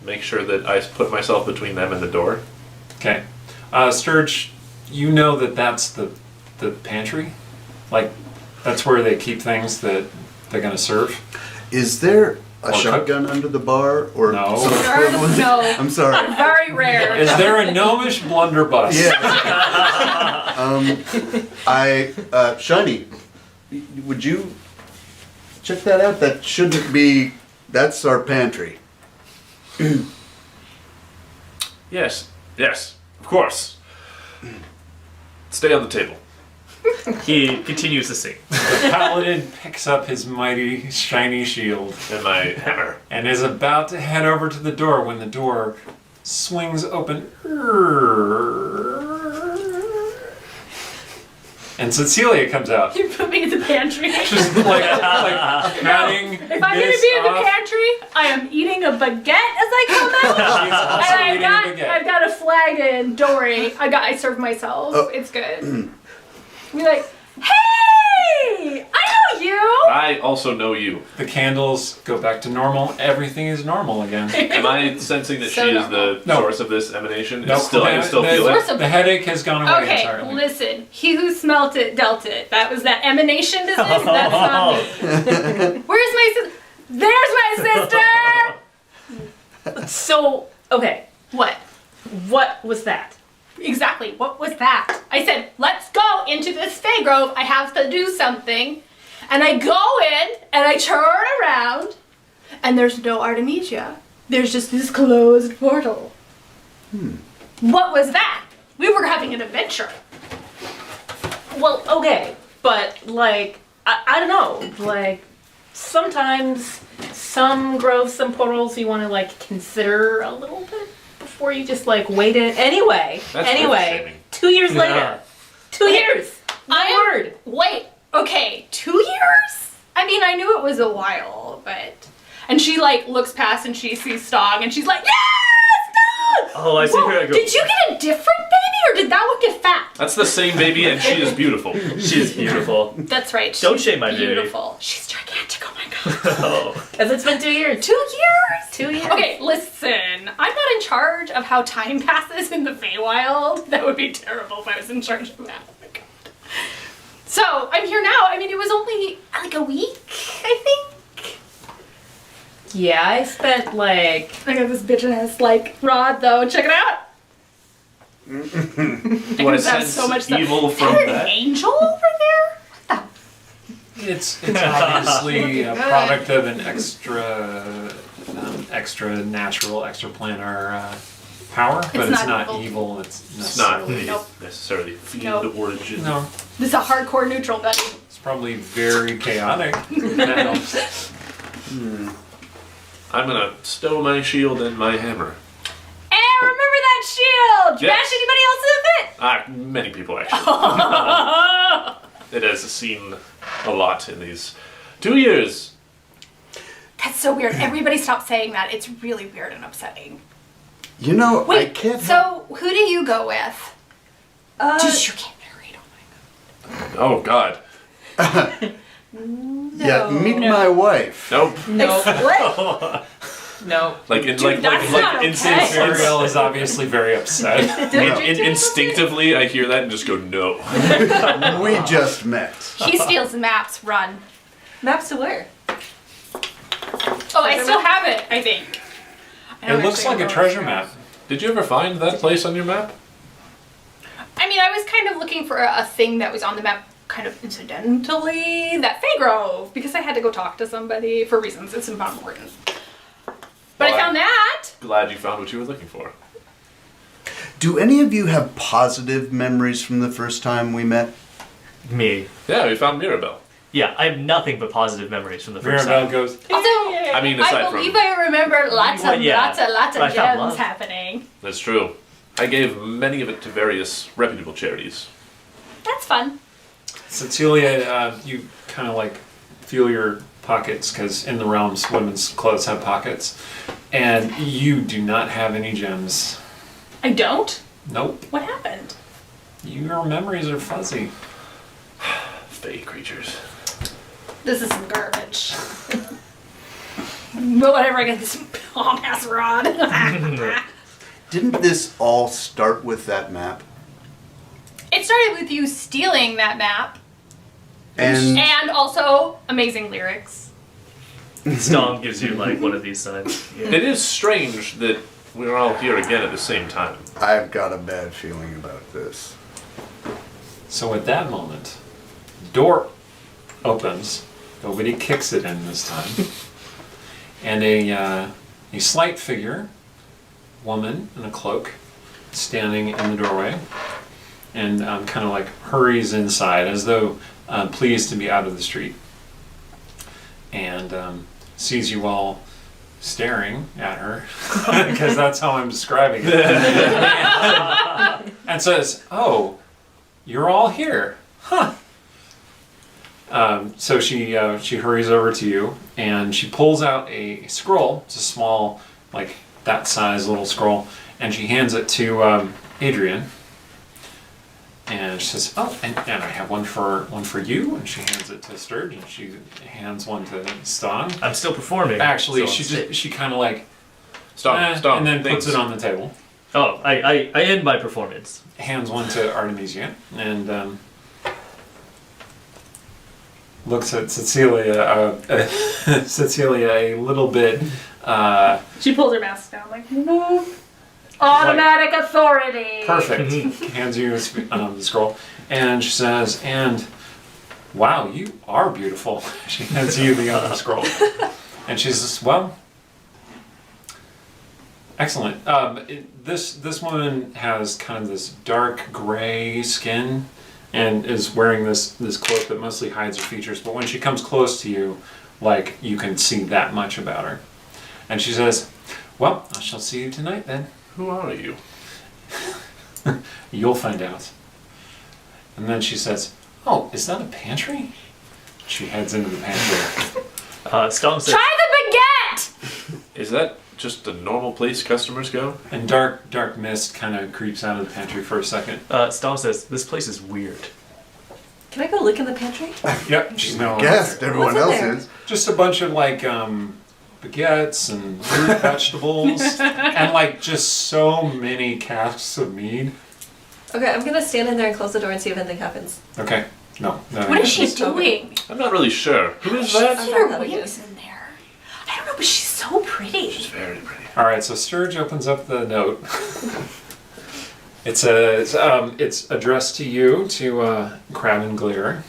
make sure that I put myself between them and the door. Okay. Sturge, you know that's the pantry? That's where they keep things that they're going to serve? Is there a Or shotgun under the bar? Or No. some equivalent? No. I'm sorry. Very rare. Is there a gnomish blunderbuss? Yeah. Shiny, would you check that out? That shouldn't be. That's our pantry. Yes, of course. Stay on the table. He continues to sing. The paladin picks up his mighty shiny shield And my hammer. and is about to head over to the door when the door swings open. And Cecilia comes out. You put me in the pantry. Just patting If I'm going to be in the pantry, I am eating a baguette as I come out. And I've got a flagon. Don't worry. I serve myself. Oh. It's good. Be like, hey! I know you! I also know you. The candles go back to normal. Everything is normal again. Am I sensing that So she is normal. the No. source of this emanation? Nope. I can still feel Source it. of- The headache has gone away Okay, entirely. listen. He who smelt it dealt it. That was that emanation business. That's not me. Where's my sister? There's my sister! So, okay, What? what was that? Exactly. What was that? I said, let's go into this Fey Grove. I have to do something. And I go in and I turn around and there's no Artemisia. There's just this closed portal. What was that? We were having an adventure. Well, okay, but I don't know. Sometimes some groves, some portals you want to consider a little bit before you just wait it. Anyway, That's anyway, earth-shaming. 2 years later. 2 years. My word. Wait, okay, 2 years? I mean, I knew it was a while, but... And she, looks past and she sees Stog and she's like, yes, Stog! Oh, I see her go. Did you get a different baby or did that one get fat? That's the same baby, and she is beautiful. She's beautiful. That's right. Don't she's shame my baby. beautiful. She's gigantic, oh my god. Oh. Because it's been 2 years. 2 years? 2 years. Okay, listen. I'm not in charge of how time passes in the Feywild. That would be terrible if I was in charge of that. Oh my god. So, I'm here now. I mean, it was only a week, I think. Yeah, I spent I got this bitch ass rod though. Check it out. Do I have sense so much stuff. evil Is from there an that? angel over there? What the? It's obviously a product of an extra natural, extra planar power, but it's not not evil. evil. It's It's not necessarily. Nope. necessarily fiend Nope. origin. No, This is a hardcore neutral, buddy. it's probably very chaotic. That helps. I'm gonna stow my shield and my hammer. Hey, remember that shield? Did you Yes. bash anybody else with it? Many people actually. It has seen a lot in these 2 years. That's so weird. Everybody stop saying that. It's really weird and upsetting. You know, I Wait, can't. so who do you go with? Just you get married. Oh my god. Oh God. Yeah, meet my wife. Nope. no, What? no. that's not okay. Ariel is obviously very upset. Instinctively, I hear that and just go no. We just met. He steals maps. Run. Maps to where? Oh, I still have it. I think. I It don't looks actually like a know treasure where map. Did you ever find that place on your map? I mean, I was kind of looking for a thing that was on the map kind of incidentally that Fay Grove because I had to go talk to somebody for reasons it's not important. But I found that. Glad you found what you were looking for. Do any of you have positive memories from the first time we met? Me. Yeah, we found Mirabelle. Yeah, I have nothing but positive memories from the first Mirabelle time. goes, Also, I mean, aside I from believe I remember lots Well, of yeah, lots but I of found gems love. happening. that's true. I gave many of it to various reputable charities. That's fun. Cecilia, you kind of like feel your pockets because in the realms, women's clothes have pockets, and you do not have any gems. I don't? Nope. What happened? Your memories are fuzzy. Fey creatures. This is some garbage. But whatever, I get this long ass rod. Didn't this all start with that map? It started with you stealing that map And also amazing lyrics. Stong gives you like one of these signs. Yeah. It is strange that we're all here again at the same time. I've got a bad feeling about this. So at that moment, the door opens. Nobody kicks it in this time. And a slight figure, woman in a cloak, standing in the doorway, and kind of like hurries inside as though pleased to be out of the street. And sees you all staring at her, because that's how I'm describing it. And says, "Oh, you're all here, huh?" So she hurries over to you and she pulls out a scroll. It's a small, like that size little scroll, and she hands it to Adrian. And she says, "Oh, and I have one for you." And she hands it to Sturge, and she hands one to Stong. I'm still performing. Actually, so she kind of like Stop, and then puts it on the table. Oh, I end my performance. Hands one to Artemisia and looks at Cecilia. Cecilia a little bit. She pulls her mask down like, no. Automatic authority. Perfect. Hands you the scroll, and she says, "And wow, you are beautiful." She hands you the other scroll, and she says, "Well, excellent. This woman has kind of this dark gray skin, and is wearing this cloak that mostly hides her features. But when she comes close to you, like you can see that much about her." And she says, "Well, I shall see you tonight then." Who are you? You'll find out. And then she says, "Oh, is that a pantry?" She heads into the pantry. Stong says, Try the baguette! Is that just a normal place customers go? And dark mist kind of creeps out of the pantry for a second. Stong says, this place is weird. Can I go look in the pantry? Yep, she's no Guessed everyone What's in else there? is. just a bunch of like baguettes and root vegetables and like just so many casks of mead. Okay, I'm gonna stand in there and close the door and see if anything happens. Okay, no. What is she Just open. doing? I'm not really sure. Who is She that? put I her thought that wings in there. I don't know, but she's so pretty. She's very pretty. All right, so Sturge opens up the note. It's addressed to you, to Crab and Gleer.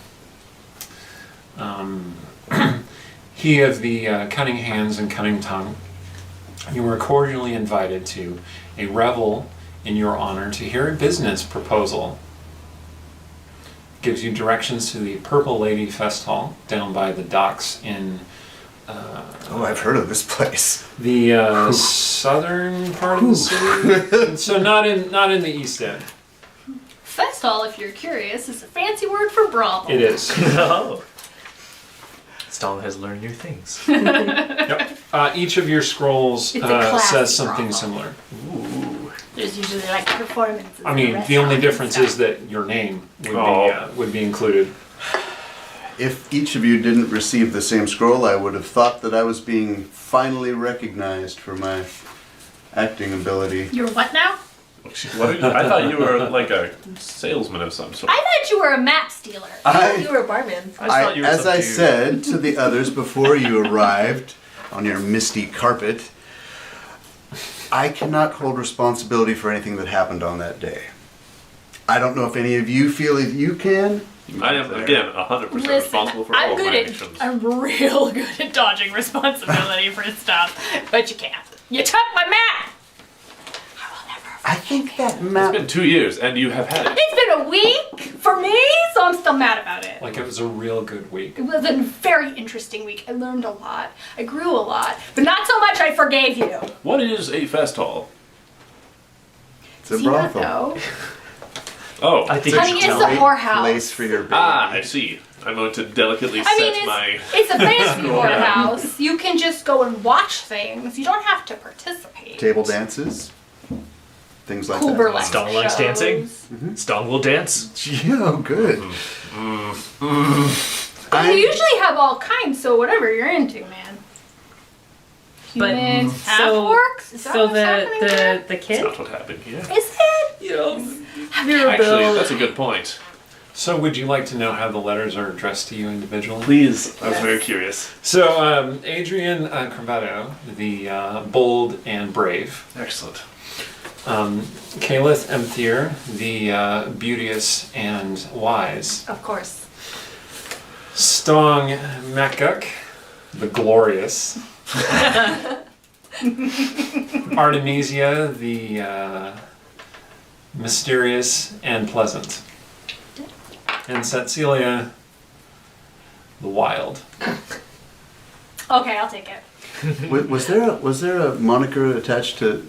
He of the cunning hands and cunning tongue. You were cordially invited to a revel in your honor to hear a business proposal. Gives you directions to the Purple Lady Fest Hall down by the docks in Oh, I've heard of this place. the southern part of the city. So not in the East End. Fest hall, if you're curious, is a fancy word for brothel. It is. Oh. Stong has learned new things. Yep. Each of your scrolls It's a classy says something brothel. similar. Ooh. There's usually like performances. I mean, and the only restaurants difference and is that your name Oh. would be included. If each of you didn't receive the same scroll, I would have thought that I was being finally recognized for my acting ability. stuff. You're what now? I thought you were like a salesman of some sort. I thought you were a map stealer. You were a barman. thought you were As some I dude. said to the others before you arrived on your misty carpet, I cannot hold responsibility for anything that happened on that day. I don't know if any of you feel that you can, I am, again, 100% responsible for all of my actions. I'm real good at dodging responsibility for stuff, but you can't. You took my map! I will never I think that It's map. been 2 years, and you have had it. It's been a week for me, so I'm still mad about it. Like it was a real good week. It was a very interesting week. I learned a lot. I grew a lot, but not so much I forgave you. What is a fest hall? It's a See that, brothel. though? Oh, I think Honey, you should it's tell a me. whorehouse. Place for your baby. I see. I'm going to delicately I mean, set my... it's a fancy whorehouse. You can just go and watch things. You don't have to participate. Table dances. Things like Cool that. burlesque Stong likes shows. dancing. Stong will dance. Yeah, oh, good. You usually have all kinds, so whatever you're into, man. But Human so half-orcs? Is that so what's happening there? the That's kid. not what happened here. Is it? Yes. Actually, that's a good point. So would you like to know how the letters are addressed to you individually? Please. I was very curious. So Adrian Corvetto, the bold and brave. Excellent. Calith Emthier, the beauteous and wise. Of course. Stong Makuk, the glorious. Artemisia, the mysterious and pleasant. And Cecilia, the wild. Okay, I'll take it. Was there a moniker attached to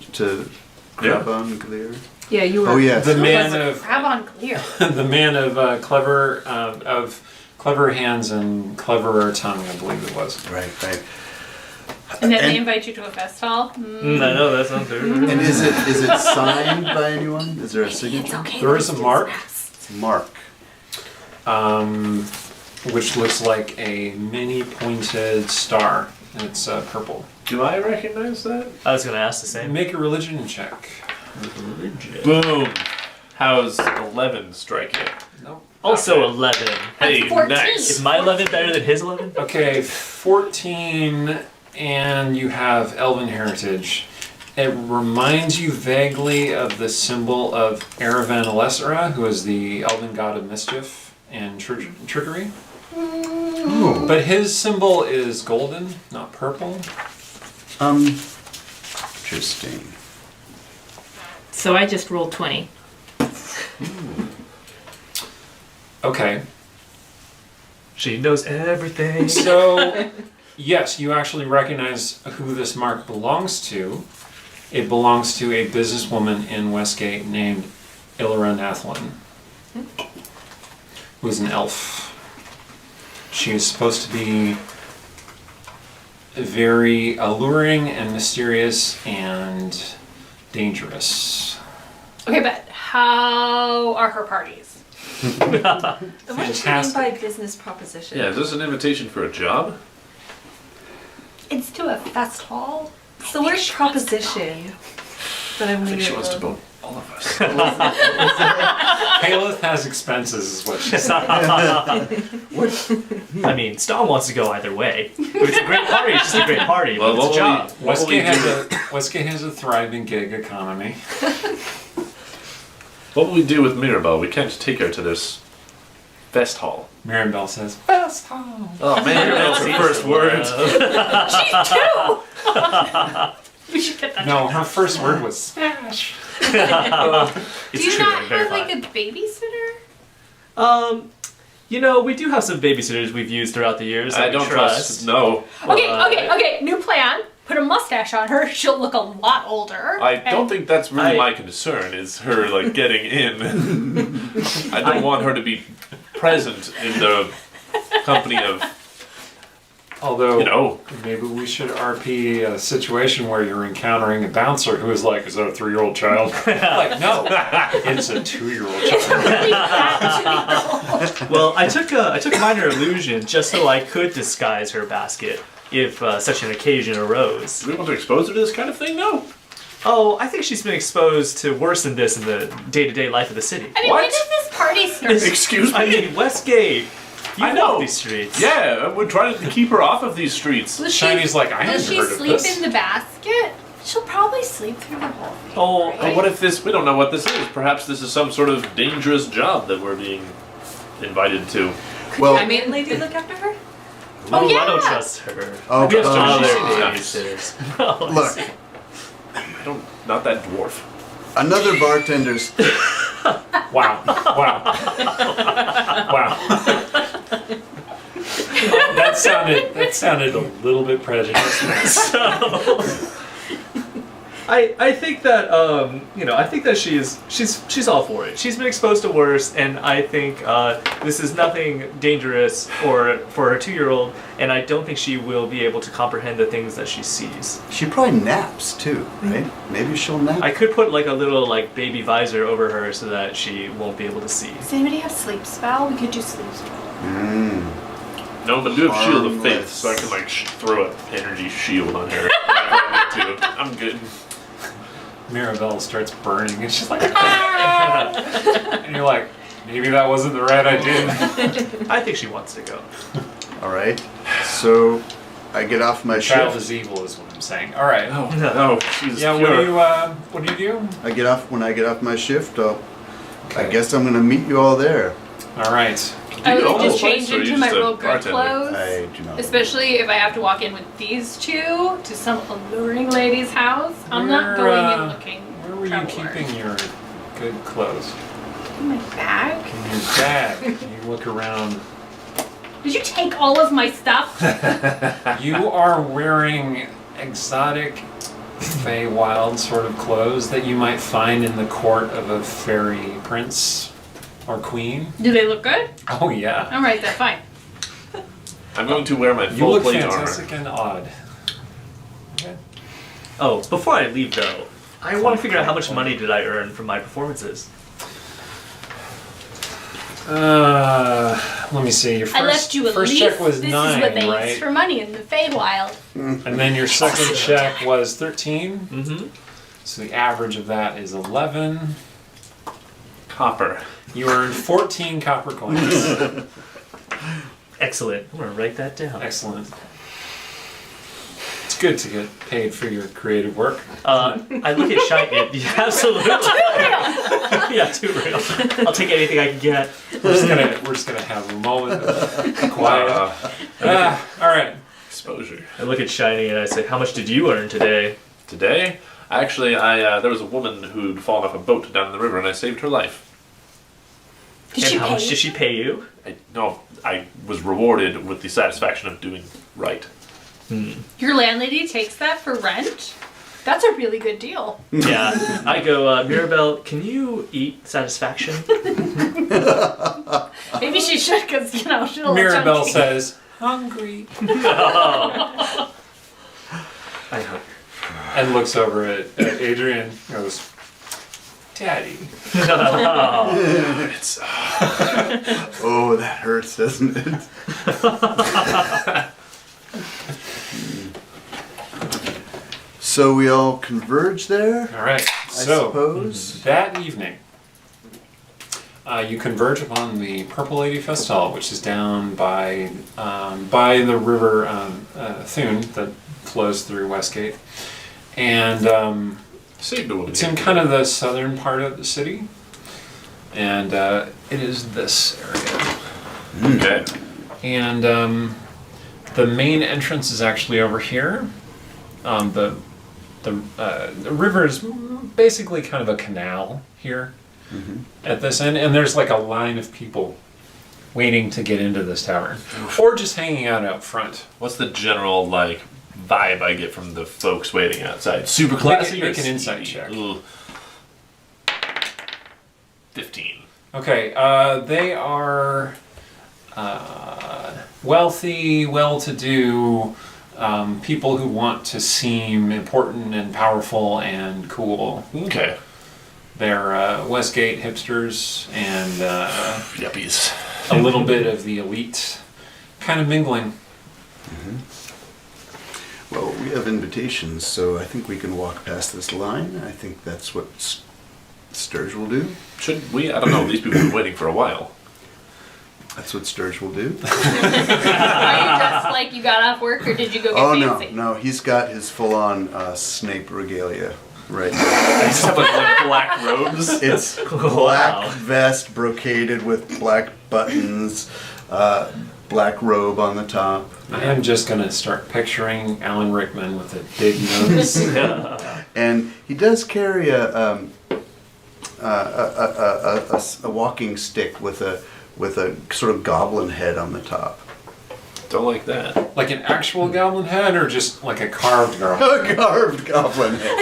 Crabon Gleer? Yeah, you were. Oh yes. The man of Crab on clear. the man of clever hands and cleverer tongue, I believe it was. Right. And then they And- invite you to a fest hall. I know, that's not fair. And is it signed by anyone? Is there a signature? It's okay. There is a mark. Mark. Which looks like a mini pointed star. And it's purple. Do I recognize that? I was going to ask the same. Make a religion check. Boom. How's 11 strike you? Nope. Also 11. Hey, 14. nice. Is my 11 better than his 11? Okay, 14, and you have Elven heritage. It reminds you vaguely of the symbol of Aravan Alessara, who is the Elven god of mischief and trickery. Oh. But his symbol is golden, not purple. Interesting. So I just rolled 20. Okay, She knows everything. so yes, you actually recognize who this mark belongs to. It belongs to a businesswoman in Westgate named Illyra Nathlin, who is an elf. She is supposed to be very alluring and mysterious and dangerous. Okay, but how are her parties? What do you mean Fantastic. by business proposition? Yeah, is this an invitation for a job? It's to a fest hall. So where's proposition? That I'm I think she leaving wants to alone. boat all of us. Caliph has expenses, is what she said. I mean, Stong wants to go either way. It's a great party. It's just a great party. Well, But it's a job. Westgate has a thriving gig economy. What will we do with Mirabelle? We can't take her to this fest hall. Mirabelle says, "Fest hall." Oh man, that's her first words. We should get that. No, her first word was smash. Do It's you true. not I'm have verified. like a babysitter? You know, we do have some babysitters we've used throughout the years. That I we don't trust. No, Okay, new plan. Put a mustache on her. She'll look a lot older. I don't and- think that's really I- my concern. Is her like getting in? I don't want her to be present in the company of. Although, You know. maybe we should RP a situation where you're encountering a bouncer who is like, "Is that a 3-year-old child?" Like, no, it's a 2-year-old child. Well, I took a minor illusion just so I could disguise her basket if such an occasion arose. Do we want to expose her to this kind of thing? No. Oh, I think she's been exposed to worse than this in the day-to-day life of the city. I mean, What? when does this party start? Excuse me. I mean, Westgate. You I know know. these streets. Yeah, we're trying to keep her off of these streets. Will Shiny's like, I will hadn't she heard of sleep this. in the basket? She'll probably sleep through the whole thing. Oh, But what if this? We don't know what this is. Perhaps this is some sort of dangerous job that we're being invited to. Well, I mean, lady, look after her. Oh, I yeah. don't trust her. Oh, We have to oh, other she's- babysitters. look, I don't. Not that dwarf. another bartender's. Wow. Wow. Wow. That sounded a little bit prejudiced. I think that I think that she's all for it. She's been exposed to worse, and I think this is nothing dangerous for a 2-year-old, and I don't think she will be able to comprehend the things that she sees. She probably naps too, right? Maybe she'll nap. I could put like a little like baby visor over her so that she won't be able to see. Does anybody have sleep spell? We could do sleep spell. No, but do have Shield of Faith, Harmless. so I can like throw an energy shield on her. If I need to. I'm good. Mirabelle starts burning and she's like, ah! And you're like, maybe that wasn't the right idea. I think she wants to go. All right. So I get off my Child shift. is evil is what I'm saying. All right. Oh no, she's Yeah, pure. what do you do? When I get off my shift, I guess I'm gonna meet you all there. All right. I you would own just the place, change or are you into my just a real good bartender? clothes. I do not. Especially if I have to walk in with these two to some alluring lady's house. I'm not going in looking. Where were you troubled. keeping your good clothes? In my bag? In your bag. You look around. Did you take all of my stuff? You are wearing exotic Feywild sort of clothes that you might find in the court of a fairy prince or queen. Do they look good? Oh yeah. All right, then fine. I'm going to wear my You full look plate armor. fantastic and odd. Okay. Oh, before I leave though, I want to figure out how much money did I earn from my performances. Let me see. Your I left you at first least. check was this 9, is what they right? use for money in the Feywild. And then your second check was 13. Mm-hmm. So the average of that is 11. Copper. You earned 14 copper coins. Excellent. I'm gonna write that down. Excellent. It's good to get paid for your creative work. I look at Shiny. Yeah, absolutely. Yeah, too real. I'll take anything I can get. We're just gonna have a moment of quiet. All right. Exposure. I look at Shiny and I say, "How much did you earn today?" Today, actually, there was a woman who'd fallen off a boat down the river, and I saved her life. Did And she how pay much you? did she pay you? I was rewarded with the satisfaction of doing right. Your landlady takes that for rent? That's a really good deal. Yeah. I go, Mirabelle, can you eat satisfaction? Maybe she should, because, she'll look Mirabelle chunky. says, hungry. I hope. And looks over at Adrian and goes, Daddy. It's Oh, that hurts, doesn't it? So we all converge there, All right. I So suppose. that evening, you converge upon the Purple Lady Festal, which is down by the river Thun that flows through Westgate, and saved a woman. it's in kind of the southern part of the city, and it is this area. Okay. And the main entrance is actually over here. The river is basically kind of a canal here at this end, and there's like a line of people waiting to get into this tavern, or just hanging out front. What's the general vibe I get from the folks waiting outside? Super classy. Make or an insight seedy? check. Ugh. 15. Okay, they are wealthy, well-to-do people who want to seem important and powerful and cool. Okay. They're Westgate hipsters and Yuppies. a little bit of the elite kind of mingling. Well, we have invitations, so I think we can walk past this line. I think that's what Sturge will do. Should we? I don't know. These people have been waiting for a while. That's what Sturge will do. Are you dressed like you got off work, or did you go get Oh, fancy? no, he's got his full-on Snape regalia. right. I just have like black robes. It's black vest brocaded with black buttons, black robe on the top. I am just going to start picturing Alan Rickman with a big nose. And he does carry a walking stick with a sort of goblin head on the top. Don't like that. Like an actual goblin head or just like a carved goblin? A carved goblin head.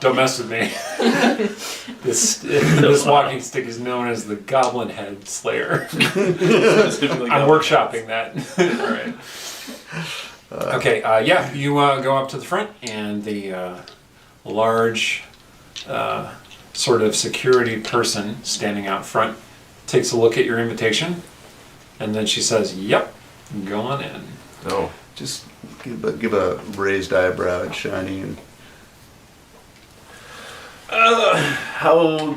Don't mess with me. This walking stick is known as the Goblin Head Slayer. I'm workshopping that. All right. Okay, you go up to the front, and the large sort of security person standing out front takes a look at your invitation, and then she says, "Yep, go on in." No. Just give a raised eyebrow at Shiny and. How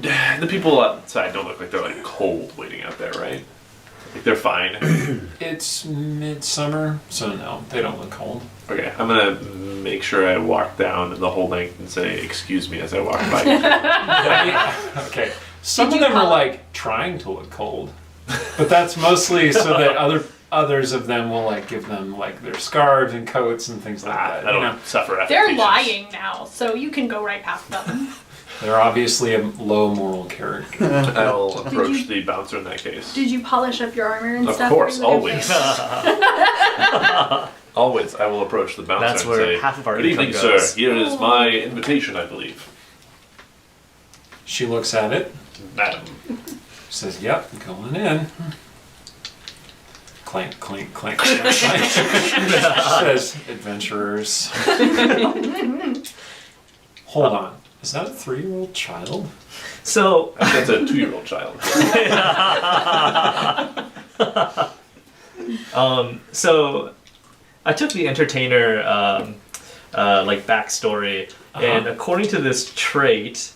the people outside don't look like they're like cold waiting out there, right? Like they're fine. It's midsummer, so no, they don't look cold. Okay, I'm gonna make sure I walk down the whole length and say "excuse me" as I walk by. Okay, some of them are like trying to look cold, but that's mostly so that others of them will like give them like their scarves and coats and things like that. I don't suffer They're affectations. lying now, so you can go right past them. They're obviously a low moral character. I'll approach the bouncer in that case. Did you polish up your armor and Of stuff? course, for your always. face? Always, I will approach the bouncer That's and where say, half of our "Good evening, income sir. goes." Here is my invitation, I believe." She looks at it, Madam. says, "Yep, going in." Clank, clink, clank, clank, clank. Says, "Adventurers." Hold on. Is that a 3-year-old child? So, That's a 2-year-old child. so I took the entertainer like backstory, and according to this trait,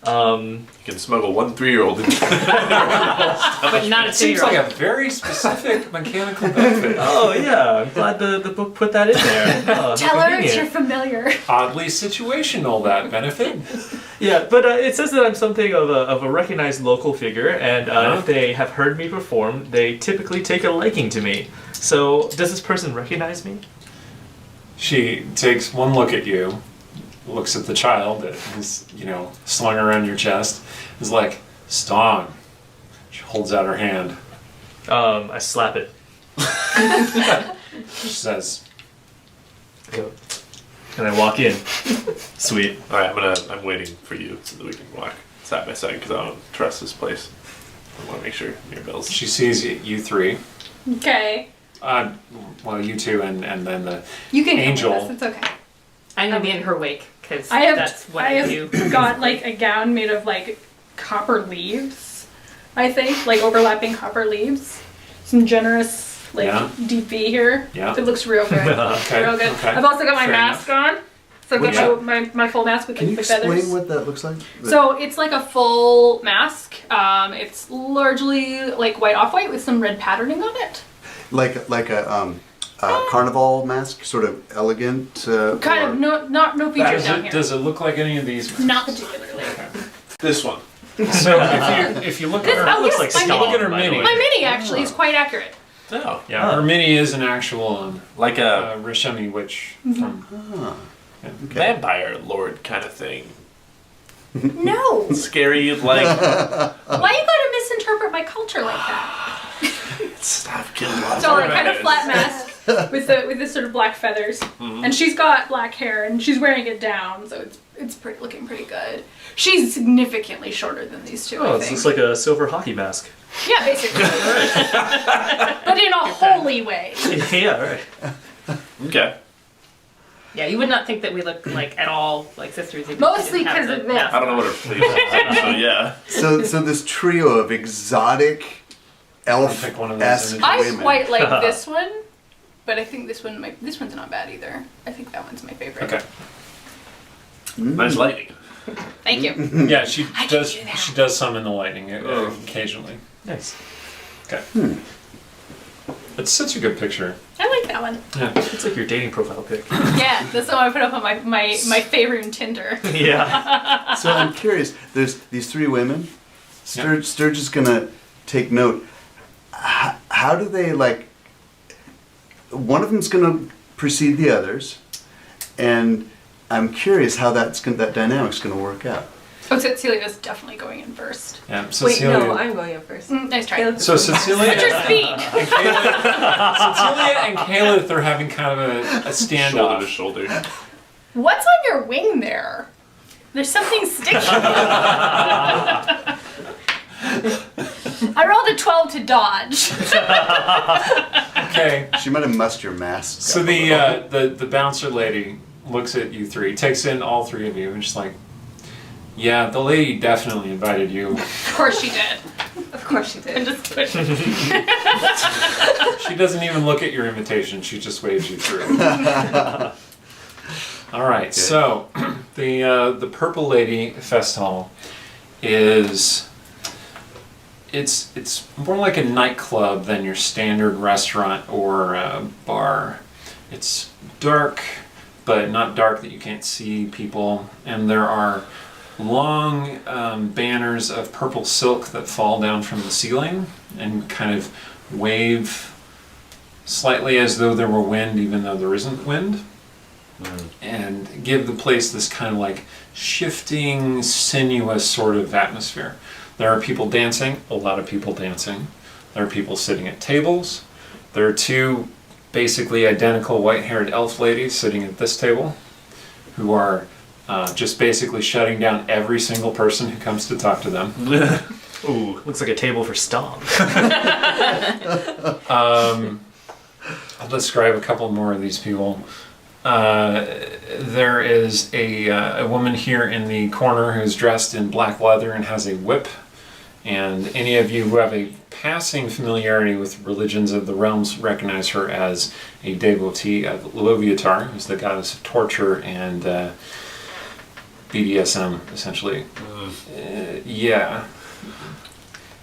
You can smuggle one 3-year-old in. But not a Seems 2-year-old. like a very specific mechanical benefit. oh yeah, I'm glad the book put that in there. Oh, Tell her it's your convenient. familiar. Oddly situational, that benefit. Yeah, but it says that I'm something of a recognized local figure, and if they have heard me perform, they typically take a liking to me. So, does this person recognize me? She takes one look at you, looks at the child that is, slung around your chest, is like, "Stong." She holds out her hand. I slap it. She says, And I walk in. Sweet. All right, I'm waiting for you so that we can walk side by side because I don't trust this place. I want to make sure near bells. she sees you three. Okay. Well, you two and then the You can Angel. come with us. It's okay. I'm gonna be in her wake because I have that's what I do. got like a gown made of like copper leaves, I think, like overlapping copper leaves. Some generous Yeah. deep V here. Yeah. It looks real good. Okay, Real good. okay. I've also got my Fair mask on. So I've got Yeah. my full mask with Can you the feathers. explain what that looks like? So it's like a full mask. It's largely like white off-white with some red patterning on it. Like a carnival mask, sort of elegant. Kind of no features down here. Does it look like any of these? Not particularly. This one. So if you look at her, Oh, looks yes, like my look at her by the mini. way. My mini actually is quite accurate. Oh, Yeah, her mini is an actual like a Rishemi witch from. vampire lord kind of thing. No. Scary, like Why you gotta misinterpret my culture like that? stop killing lots So of like kind of rabbits. flat mask with the sort of black feathers, and she's got black hair and she's wearing it down, so it's looking pretty good. She's significantly shorter than these two. Oh, I it's think. just like a silver hockey mask. Yeah, basically. But in a holy way. Yeah, right. Okay. Yeah, you would not think that we look like at all like sisters. if we Mostly didn't have 'cause the of this. mask I don't know on. what her face is, so yeah. So this trio of exotic Pick one of those elf-esque images. I women. quite like this one, but I think this one's not bad either. I think that one's my favorite. Okay. Nice lighting. Thank you. Yeah, she I can does. do that. She does summon the lightning occasionally. Nice. Okay. It's such a good picture. I like that one. It's like your dating profile pic. Yeah, that's the one I put up on my favorite in Tinder. Yeah. So I'm curious. There's these three women. Sturge is gonna take note. How do they like? One of them's gonna precede the others, and I'm curious how that dynamic's gonna work out. Oh, Cecilia's definitely going in first. Yeah, Wait, Cecilia. no, I'm going in first. Nice try. Caleb- So Cecilia. What's your speed? Cecilia and Caleb are having kind of a Shoulder to standoff. shoulder. What's on your wing there? There's something sticky. I rolled a 12 to dodge. Okay. She might have mussed your mask. So the bouncer lady looks at you three, takes in all three of you, and she's like, "Yeah, the lady definitely invited you. Of course she did. Of course she And did. just pushing. She doesn't even look at your invitation. She just waves you through." All right. So the Purple Lady Festival is it's more like a nightclub than your standard restaurant or bar. It's dark, but not dark that you can't see people, and there are long banners of purple silk that fall down from the ceiling and kind of wave slightly as though there were wind, even though there isn't wind, and give the place this kind of like shifting, sinuous sort of atmosphere. There are people dancing, a lot of people dancing. There are people sitting at tables. There are two basically identical white-haired elf ladies sitting at this table who are just basically shutting down every single person who comes to talk to them. Ooh, looks like a table for Stomp. I'll describe a couple more of these people. There is a woman here in the corner who's dressed in black leather and has a whip. And any of you who have a passing familiarity with religions of the realms recognize her as a devotee of Loviatar, who's the goddess of torture and BDSM, essentially. Yeah.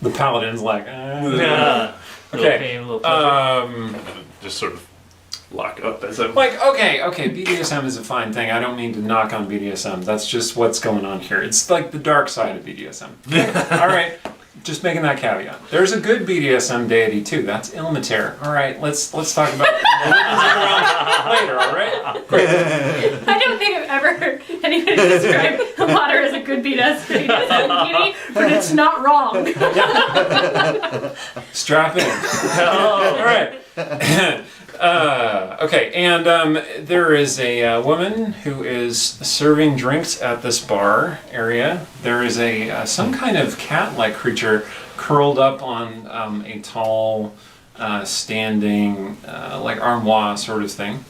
The paladin's like, Yeah. Little Okay. pain, little pleasure. Just sort of lock up as I'm. like, okay, BDSM is a fine thing. I don't mean to knock on BDSM. That's just what's going on here. It's like the dark side of BDSM. All right, just making that caveat. There's a good BDSM deity too. That's Ilmater. All right, let's talk about religions of the realms later. All right. Great. I don't think I've ever heard anybody describe the water as a good BDSM deity, but it's not wrong. Strap in. All right. Okay, and there is a woman who is serving drinks at this bar area. There is a some kind of cat-like creature curled up on a tall, standing, like armoire sort of thing,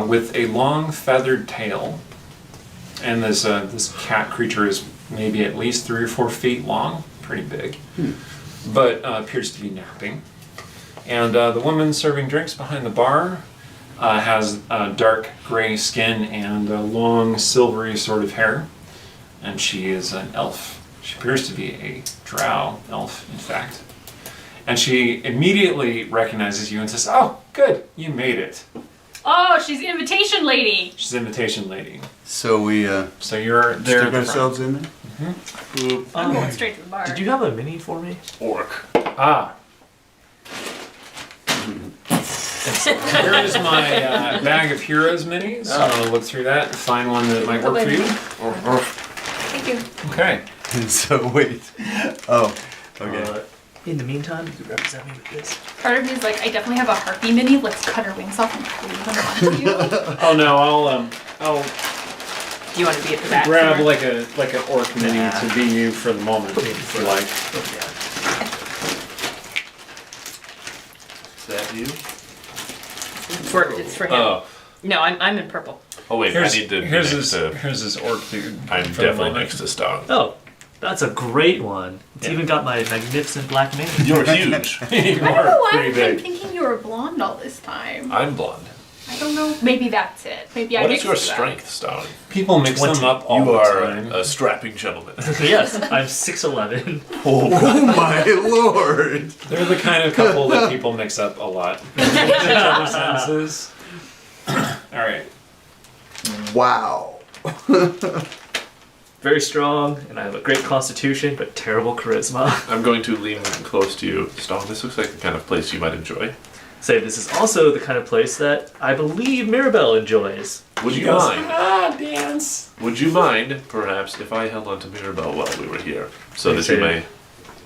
with a long feathered tail. And this cat creature is maybe at least 3 or 4 feet long, pretty big, but appears to be napping. And the woman serving drinks behind the bar has dark gray skin and long silvery sort of hair. And she is an elf. She appears to be a drow elf, in fact. And she immediately recognizes you and says, "Oh, good, you made it." Oh, she's the invitation lady. She's Invitation Lady. So we So you're there. stick ourselves in there. I'm going straight to the bar. Did you have a mini for me? Orc. Ah. Here is my bag of heroes minis. I'm going to look through that and find one that might work for you. Thank you. Okay. So wait. Oh, okay. In the meantime, you could represent me with this. Part of me is like, I definitely have a harpy mini. Let's cut her wings off and glue them onto you. Oh no, I'll You want to be at the back? grab somewhere? like an orc mini to be you for the moment, if you like. Is that you? It's for him. Oh. No, I'm in purple. Oh wait, I need to. Here's next to, his orc dude. I'm for the definitely moment. next to Stone. Oh, that's a great one. It's even got my magnificent black mane. You're huge. You I don't know are why pretty I've been big. thinking you were blonde all this time. I'm blonde. I don't know. Maybe that's it. Maybe I What is mixed your it up. strength, Stone? People mix 20. them up all You the are time. a strapping gentleman. Yes, I'm 6'11". Oh my lord! They're the kind of couple that people mix up a lot. Each other's senses. All right. Wow. Very strong, and I have a great constitution, but terrible charisma. I'm going to lean close to you. Stone, this looks like the kind of place you might enjoy. Say, this is also the kind of place that I believe Mirabelle enjoys. Would you goes, mind? Dance. Would you mind, perhaps, if I held on to Mirabelle while we were here, so that you may?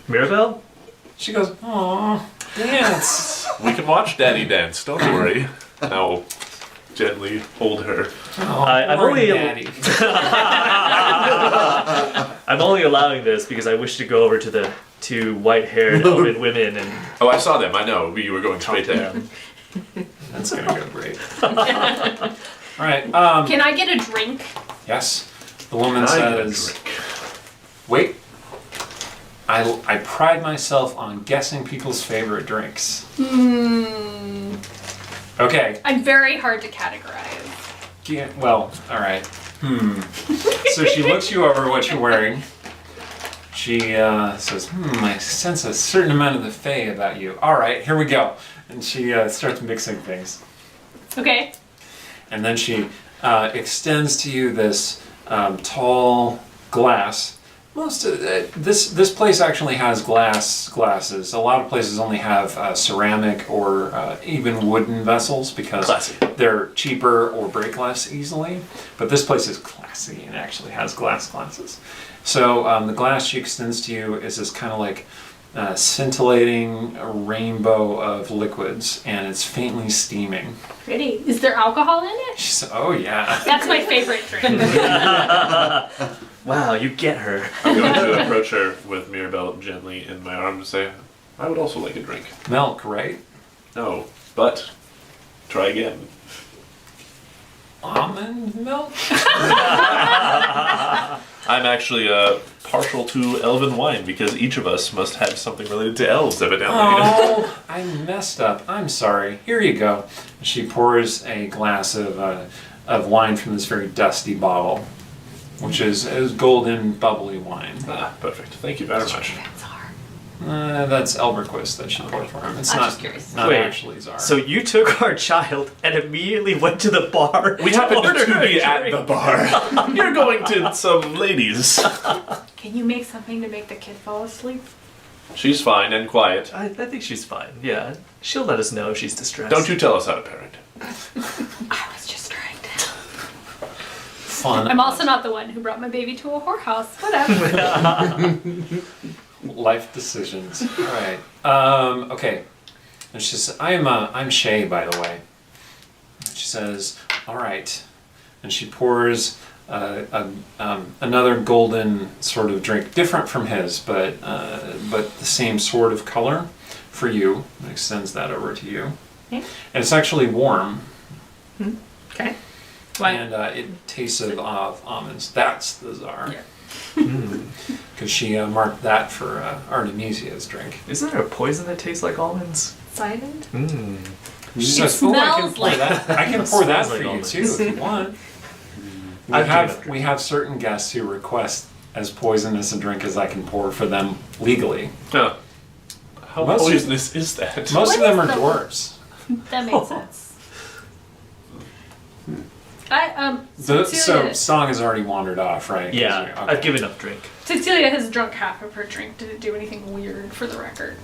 Mirabelle? She goes, "Aw, dance." We can watch Daddy dance. Don't worry. Now, gently hold her. Oh, I'm boring only- daddy. I'm only allowing this because I wish to go over to the two white-haired elven women and Oh, I saw them. I know. You were going straight there. That's gonna go great. All right. Can I get a drink? Yes. The woman I get a says, drink. "Wait. I pride myself on guessing people's favorite drinks." Okay. I'm very hard to categorize. Yeah, well, all right. So she looks you over what you're wearing. She says, I sense a certain amount of the Fae about you. All right, here we go. And she starts mixing things. Okay. And then she extends to you this tall glass. Most of this place actually has glasses. A lot of places only have ceramic or even wooden vessels because Classy. they're cheaper or break less easily. But this place is classy and actually has glasses. So the glass she extends to you is this kind of like scintillating rainbow of liquids, and it's faintly steaming. Pretty. Is there alcohol in it? She said, "Oh yeah." That's my favorite drink. wow, you get her. I'm going to approach her with Mirabelle gently in my arms and say, I would also like a drink. Milk, right? No, but try again. Almond milk? I'm actually partial to elven wine because each of us must have something related to elves, evidently. Oh, I messed up. I'm sorry. Here you go. She pours a glass of wine from this very dusty bottle, which is golden, bubbly wine. Ah, perfect. Thank you very much. That's Elberquist that she poured for him. It's I'm not, just curious. not Wait, actually Czar. So you took our child and immediately went to the bar. We happened order to a be at drink. the bar. You're going to some ladies. Can you make something to make the kid fall asleep? She's fine and quiet. I think she's fine. Yeah, she'll let us know if she's distressed. Don't you tell us how to parent. I was just trying to. Fun. I'm also not the one who brought my baby to a whorehouse. Whatever. Life decisions. All right. Okay. And she says, I'm Shay, by the way. She says, all right. And she pours another golden sort of drink, different from his, but the same sort of color for you. And extends that over to you. Okay. And it's actually warm. Okay. Why? And it tastes of almonds. That's the Tsar. Yeah. Because she marked that for Artemisia's drink. Isn't there a poison that tastes like almonds? Silent? She says, "Oh, I can smells pour like that. I can pour that Smells for like you almonds. too if you want." We have certain guests who request as poisonous a drink as I can pour for them legally. Huh. How Most of- poisonous is that? Most of What them is are the- dwarves. That makes sense. So Cecilia, Song has already wandered off, right? 'Cause Yeah, you- I've given up drink. Cecilia has drunk half of her drink. Did it do anything weird for the record?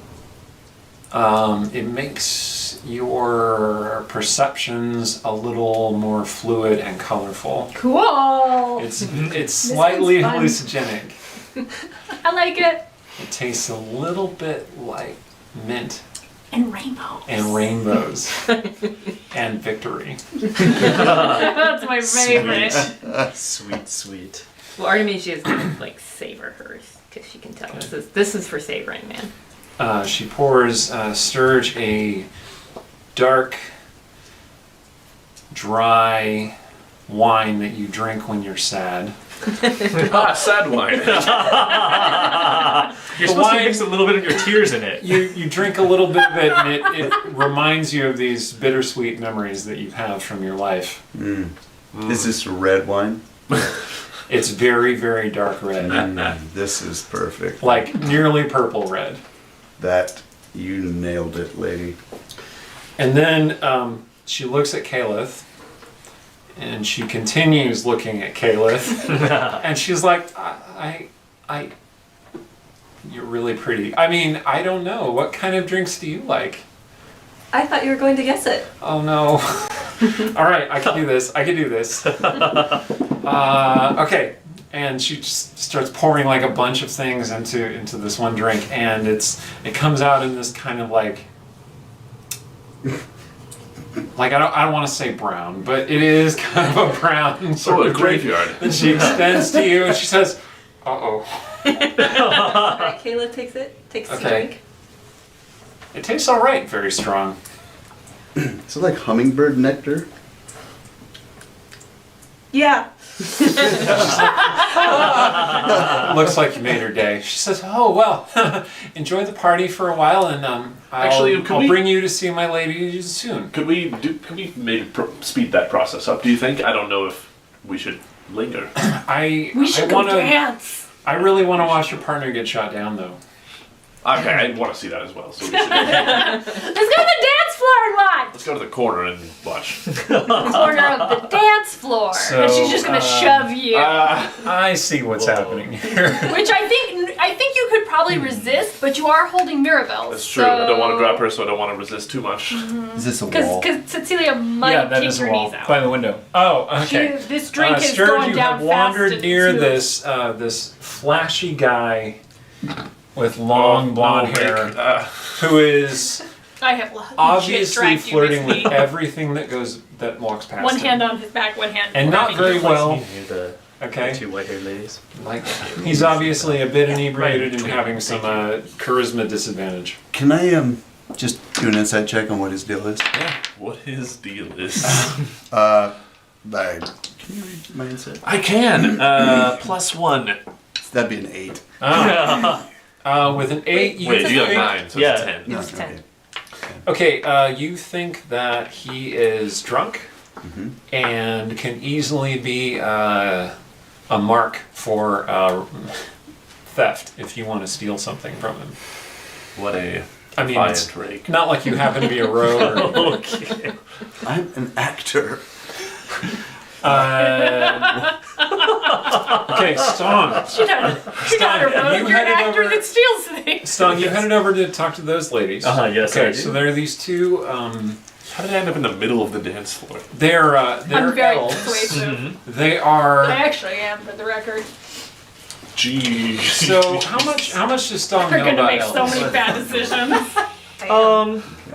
It makes your perceptions a little more fluid and colorful. Cool. It's slightly sounds hallucinogenic. I like it. It tastes a little bit like mint And rainbow. and rainbows and victory. That's my favorite. Sweet, sweet. Well, Artemisia is gonna like savor hers because she can tell this is for savoring, man. She pours Sturge a dark, dry wine that you drink when you're sad. Ah, sad wine. You're supposed to mix a little bit of your tears in it. You drink a little bit of it, and it reminds you of these bittersweet memories that you have from your life. Is this red wine? It's very, very dark red. This is perfect. Like nearly purple red. That, you nailed it, lady. And then she looks at Caliph, and she continues looking at Caliph, and she's like, I, you're really pretty. I mean, I don't know. What kind of drinks do you like? I thought you were going to guess it. Oh no. All right, I can do this. Okay. And she just starts pouring like a bunch of things into this one drink, and it comes out in this kind of like I don't want to say brown, but it is kind of a brown sort of graveyard. And she extends to you, and she says, "Uh-oh." Alright, Kayla takes a drink. It tastes all right. Very strong. Is it like hummingbird nectar? Yeah. Looks like you made her day. She says, "Oh well, enjoy the party for a while, and I'll bring you to see my lady soon." Could we maybe speed that process up? Do you think? I don't know if we should linger. We should go dance. I really want to watch your partner get shot down, though. Okay, I want to see that as well. So we should, Let's go to the dance floor and watch. let's go to the corner and watch. Corner of the dance floor, and she's just gonna shove you. I see what's happening here. Which I think you could probably resist, but you are holding Mirabelle. That's true. I don't want to grab her, so I don't want to resist too much. Is this a wall? Because Cecilia might kick her knees out. By the window. Oh, okay. This drink is Sturge, going you down have wandered fast near to- this flashy guy with long blonde hair, who is I have lots of obviously flirting with everything that walks past one him. hand on his back, one hand. And not very well. The Okay. two white-haired ladies. Like he's obviously a bit inebriated and having some charisma disadvantage. Can I just do an insight check on what his deal is? What his deal is? Can you read my insight? I can. +1. That'd be an 8. With an 8, you Wait, you got think, 9, so Yeah. it's 10. No, It's 10. Okay, you think that he is drunk and can easily be a mark for theft if you want to steal something from him. What a I mean, defiant it's rake. not like you happen to be a rogue. Or, Okay. I'm an actor. okay, Stong. You're not a rogue, you you're an headed actor over- that steals things. Stong, you headed over to talk to those ladies. Yes, I Okay, did. so there are these two. How did I end up in the middle of the dance floor? They're I'm very elves. persuasive. They I are. actually am, for the record. Jeez. So how much does Stong We're know gonna about make elves? so many bad decisions.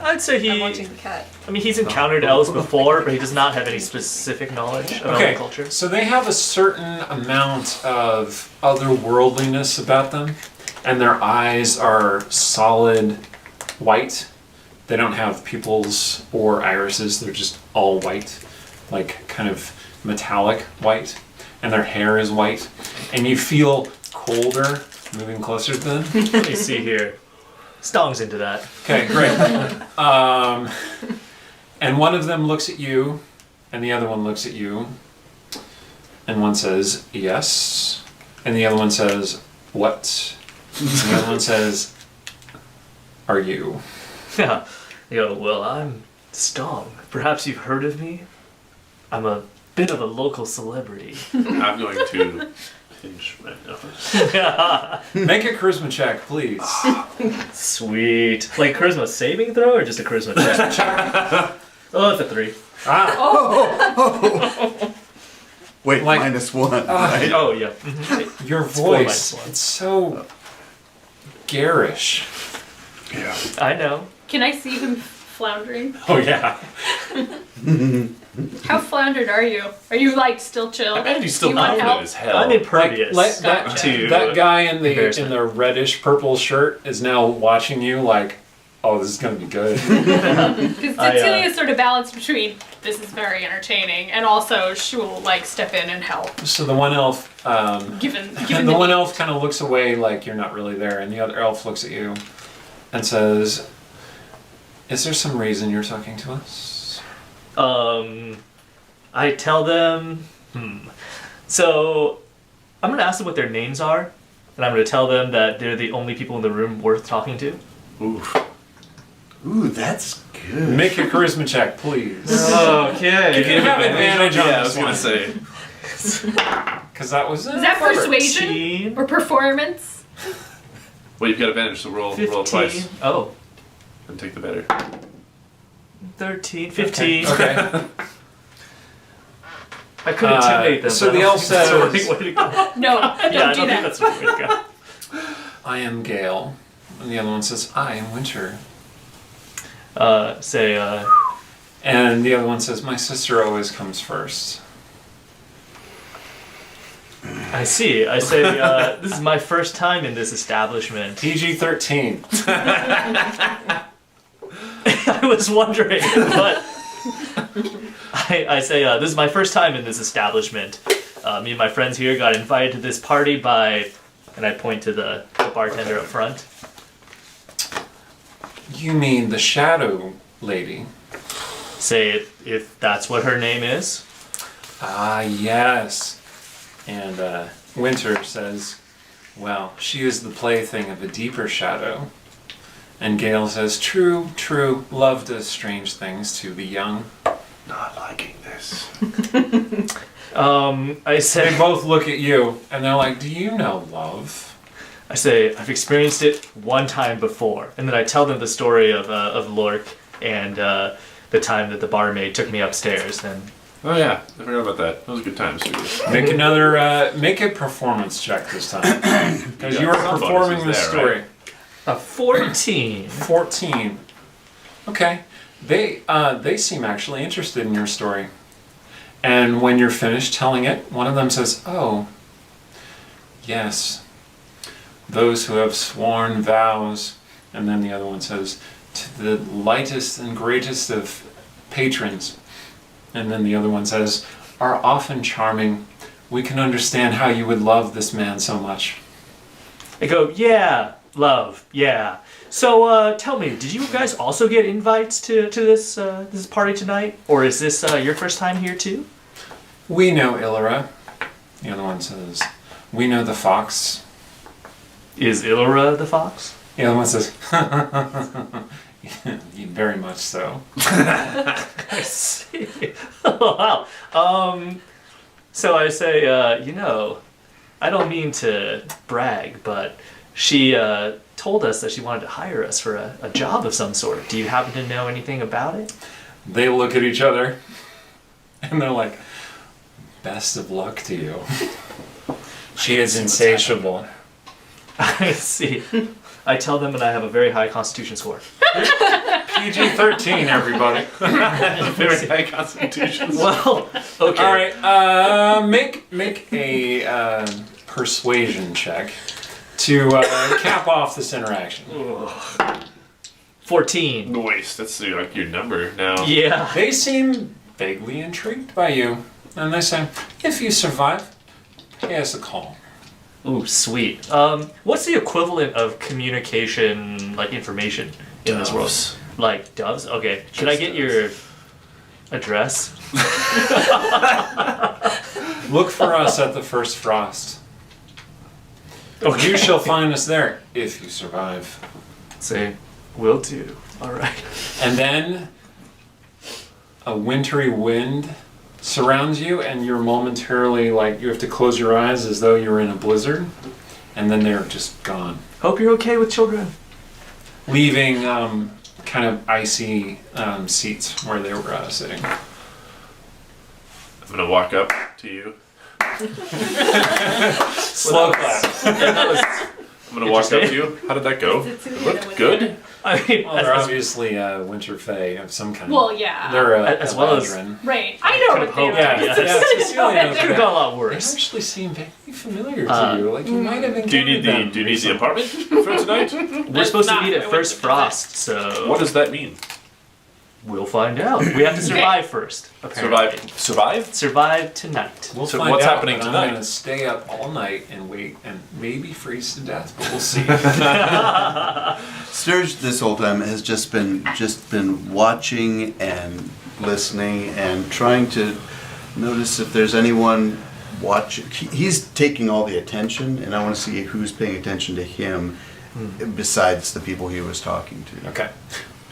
I'd say I'm watching the cat. he's encountered elves before, but he does not have any specific knowledge of elven culture. So they have a certain amount of otherworldliness about them, and their eyes are solid white. They don't have pupils or irises, they're just all white, like kind of metallic white, and their hair is white. And you feel colder moving closer to them. Let me see here. Stong's into that. Okay, great. And one of them looks at you, and the other one looks at you, and one says, yes, and the other one says, what? And the other one says, are you? Yeah. You go, well, I'm Stong. Perhaps you've heard of me? I'm a bit of a local celebrity. I'm going to pinch my nose. Make a charisma check, please. Sweet. Like charisma saving throw or just a charisma check? Oh, it's a 3. Wait, Like- -1. Right? Oh, yeah. Your four voice, minus one. it's so garish. Yeah. I know. Can I see him floundering? Oh, yeah. How floundered are you? Are you like still chill? I bet he's Do still you want pounded help? as hell. I'm impervious. That to guy in the embarrassment. reddish purple shirt is now watching you like, oh, this is going to be good. Because Cecilia's sort of balanced between this is very entertaining and also she will like step in and help. So the one elf, Given the one elf kind of looks away like you're not really there, and the other elf looks at you and says, "Is there some reason you're talking to us?" I tell them, So, I'm going to ask them what their names are, and I'm going to tell them that they're the only people in the room worth talking to. Ooh, that's good. Make a charisma check, please. Okay. You have advantage on Yeah, I this was gonna say. because that was. Is that persuasion 14. or performance? Well, you've got advantage, so roll 15. twice Oh. and take the better. 13, 15. Okay. I couldn't intimidate them. So but I the don't elf think that's the says- right way to go. No, Yeah, I don't don't do think that. that's the right way to go. I am Gale, and the other one says, "I am Winter," and the other one says, "My sister always comes first." I see. I say, this is my first time in this establishment. PG-13. I was wondering, but I say, this is my first time in this establishment. Me and my friends here got invited to this party by, and I point to the bartender up front. You mean the Shadow Lady? Say it if that's what her name is. Ah, yes. And Winter says, "Well, she is the plaything of a deeper shadow." And Gale says, "True, true. Love does strange things to the young." Not liking this. I They say, both look at you, and they're like, "Do you know love?" I've experienced it one time before, and then I tell them the story of Lork and the time that the barmaid took me upstairs. And Oh yeah, I forgot about that. That was a good time, sweetie. Make another, make a performance check this time. Because you are some performing bonuses this there, story. right? a 14. 14. Okay. They seem actually interested in your story. And when you're finished telling it, one of them says, "Oh, yes, those who have sworn vows." And then the other one says, "To the lightest and greatest of patrons." And then the other one says, "Are often charming. We can understand how you would love this man so much." I go, yeah, love, yeah. So tell me, did you guys also get invites to this this party tonight? Or is this your first time here too? "We know Illyra." The other one says, "We know the fox." Is Illyra the fox? The other one says, "Very much so." I see. Wow. So I say, I don't mean to brag, but she told us that she wanted to hire us for a job of some sort. Do you happen to know anything about it? They look at each other, and they're like, "Best of luck to you." She is insatiable. I see. I tell them that I have a very high constitution score. PG-13, everybody. Very high constitution. Well, okay. All right, make a persuasion check to cap off this interaction. 14. Nice. That's like your number now. Yeah. They seem vaguely intrigued by you, and they say, "If you survive, pay us a call." Ooh, sweet. What's the equivalent of communication, like information in this world? Doves. Like doves? Okay. Can I get your address? Look for us at the first frost. Okay. You shall find us there, if you survive. Say, will do. All right. And then a wintry wind surrounds you, and you're momentarily like you have to close your eyes as though you're in a blizzard, and then they're just gone, Hope you're okay with children. leaving kind of icy seats where they were sitting. I'm gonna walk up to you. Slow clap. Yeah, I'm gonna walk up to you. How did that go? Cecilia Looked was good. there. I mean, Well, they're obviously winter fae of some kind. Well, yeah. They're As well as- Adrian. Right. I know Could've what they hoped. were. Yeah, Cecilia. could have gone a lot They worse. actually seem very familiar to you. Like you might have Do you need encountered them the recently. apartment for tonight? We're supposed to not meet what at I First wanted to Frost, so What does that mean? we'll find out. We have to survive first. Apparently. Survive? Survive tonight. We'll So find what's out, happening but tonight? I'm gonna stay up all night and wait and maybe freeze to death, but we'll see. Sturge this whole time has just been watching and listening and trying to notice if there's anyone watching. He's taking all the attention, and I want to see who's paying attention to him besides the people he was talking to. Okay.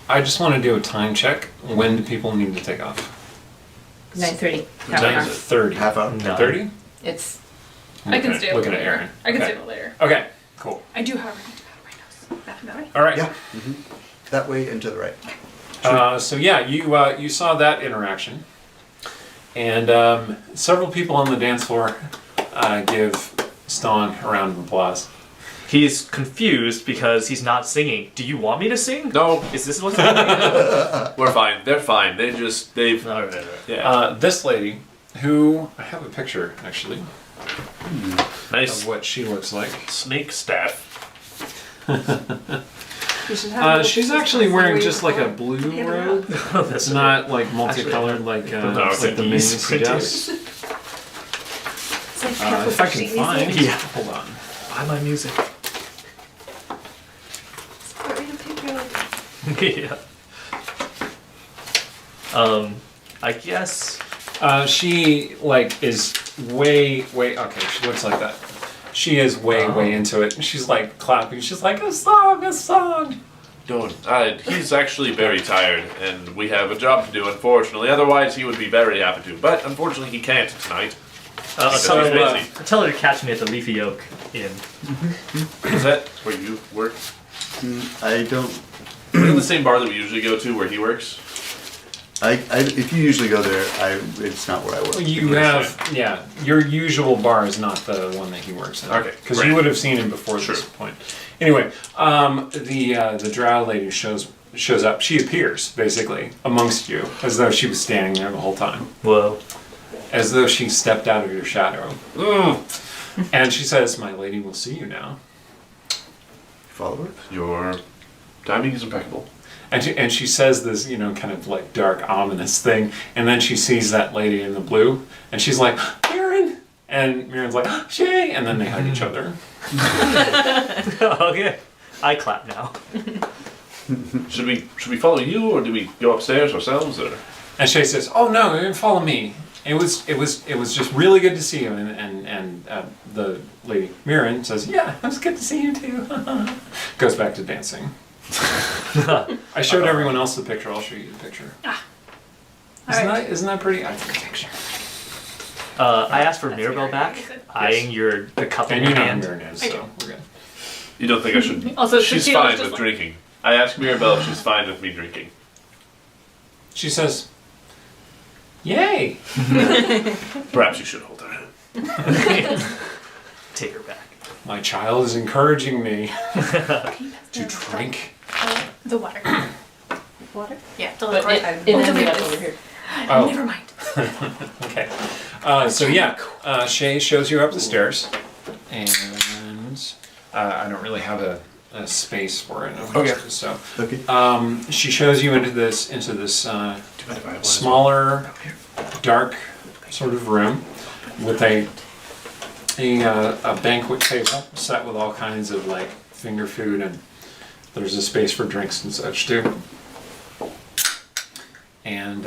I just want to do a time check. When do people need to take off? 9:30. 9:30. Half hour. No. 30? It's I can stay Looking over at later. Aaron. I can Okay. stay over later. Okay, cool. I do, however, need to have my nose. Bathroom that way. All right. Yeah. That way and to the right. So yeah, you saw that interaction, and several people on the dance floor give Ston a round of applause. He's confused because he's not singing. Do you want me to sing? No, Is this what's happening? we're fine. They're fine. They've. All right. Yeah. This lady, who I have a picture actually Nice of what she looks like. snake staff. You should have She's actually wearing just like a blue Hit her robe. It's not like multicolored like No, it's like the an name easy suggests. It's like If I can find, Yeah. hold on. Buy my music. Yeah. I guess. She like is way. Okay, she looks like that. She is way into it. She's like clapping. She's like a song. Don't. He's actually very tired, and we have a job to do, unfortunately. Otherwise, he would be very happy to. But unfortunately, he can't tonight. So, he's busy. tell her to catch me at the Leafy Oak Inn. Is that where you work? I don't. Is it the same bar that we usually go to where he works? If you usually go there, it's not where I work. You have your usual bar is not the one that he works in. Okay, because great. you would have seen him before this point. Anyway, the drow lady shows up. She appears basically amongst you as though she was standing there the whole time. Whoa. As though she stepped out of your shadow. And she says, "My lady will see you now." Follower? Your timing is impeccable. And she says this, kind of like dark, ominous thing. And then she sees that lady in the blue, and she's like, "Mirren!" And Mirren's like, "Shay!" And then they hug each other. Okay. I clap now. Should we follow you, or do we go upstairs ourselves, or? And Shay says, "Oh no, follow me. It was just really good to see you." And the lady Mirren says, "Yeah, it was good to see you too." Goes back to dancing. I showed everyone else the picture. I'll show you the picture. Isn't that pretty? I took a picture. I asked for That's Mirabelle very back, good. eyeing the cup in And your you know who hand. Mirren is, I so do. we're good. You don't think I should? Also, she's Cecilia was fine just with like- drinking. I asked Mirabelle if she's fine with me drinking. She says, "Yay!" Perhaps you should hold her hand. Take her back. My child is encouraging me to drink. The water. Water? Yeah, the But liquid. it ended up over here. Oh. Never mind. Okay. Shay shows you up the stairs, and I don't really have a space for it. Okay. So Okay. she shows you into this smaller, dark sort of room with a banquet table set with all kinds of like finger food, and there's a space for drinks and such too. And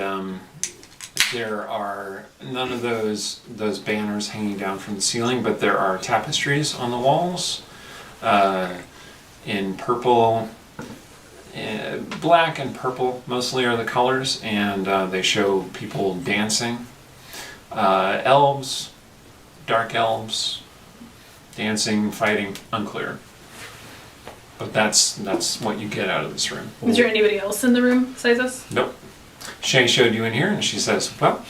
there are none of those banners hanging down from the ceiling, but there are tapestries on the walls in purple, black and purple mostly are the colors, and they show people dancing. Elves, dark elves, dancing, fighting, unclear. But that's what you get out of this room. Is there anybody else in the room besides us? Nope. Shay showed you in here, and she says, "Well,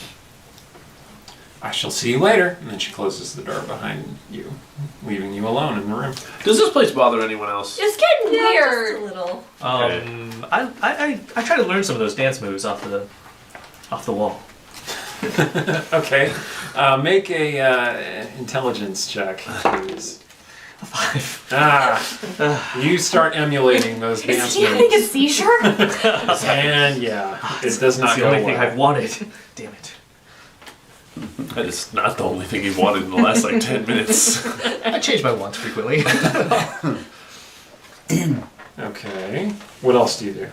I shall see you later. And then she closes the door behind you, leaving you alone in the room. Does this place bother anyone else? It's getting Just a weird. little. I try to learn some of those dance moves off the wall. Okay. Make a intelligence check, please. 5. You start emulating those Is dance he having a moves. seizure? And yeah, it does not It's the go only thing well. I've wanted. Damn it. That is not the only thing you've wanted in the last 10 minutes. I change my wants frequently. Okay. What else do you do?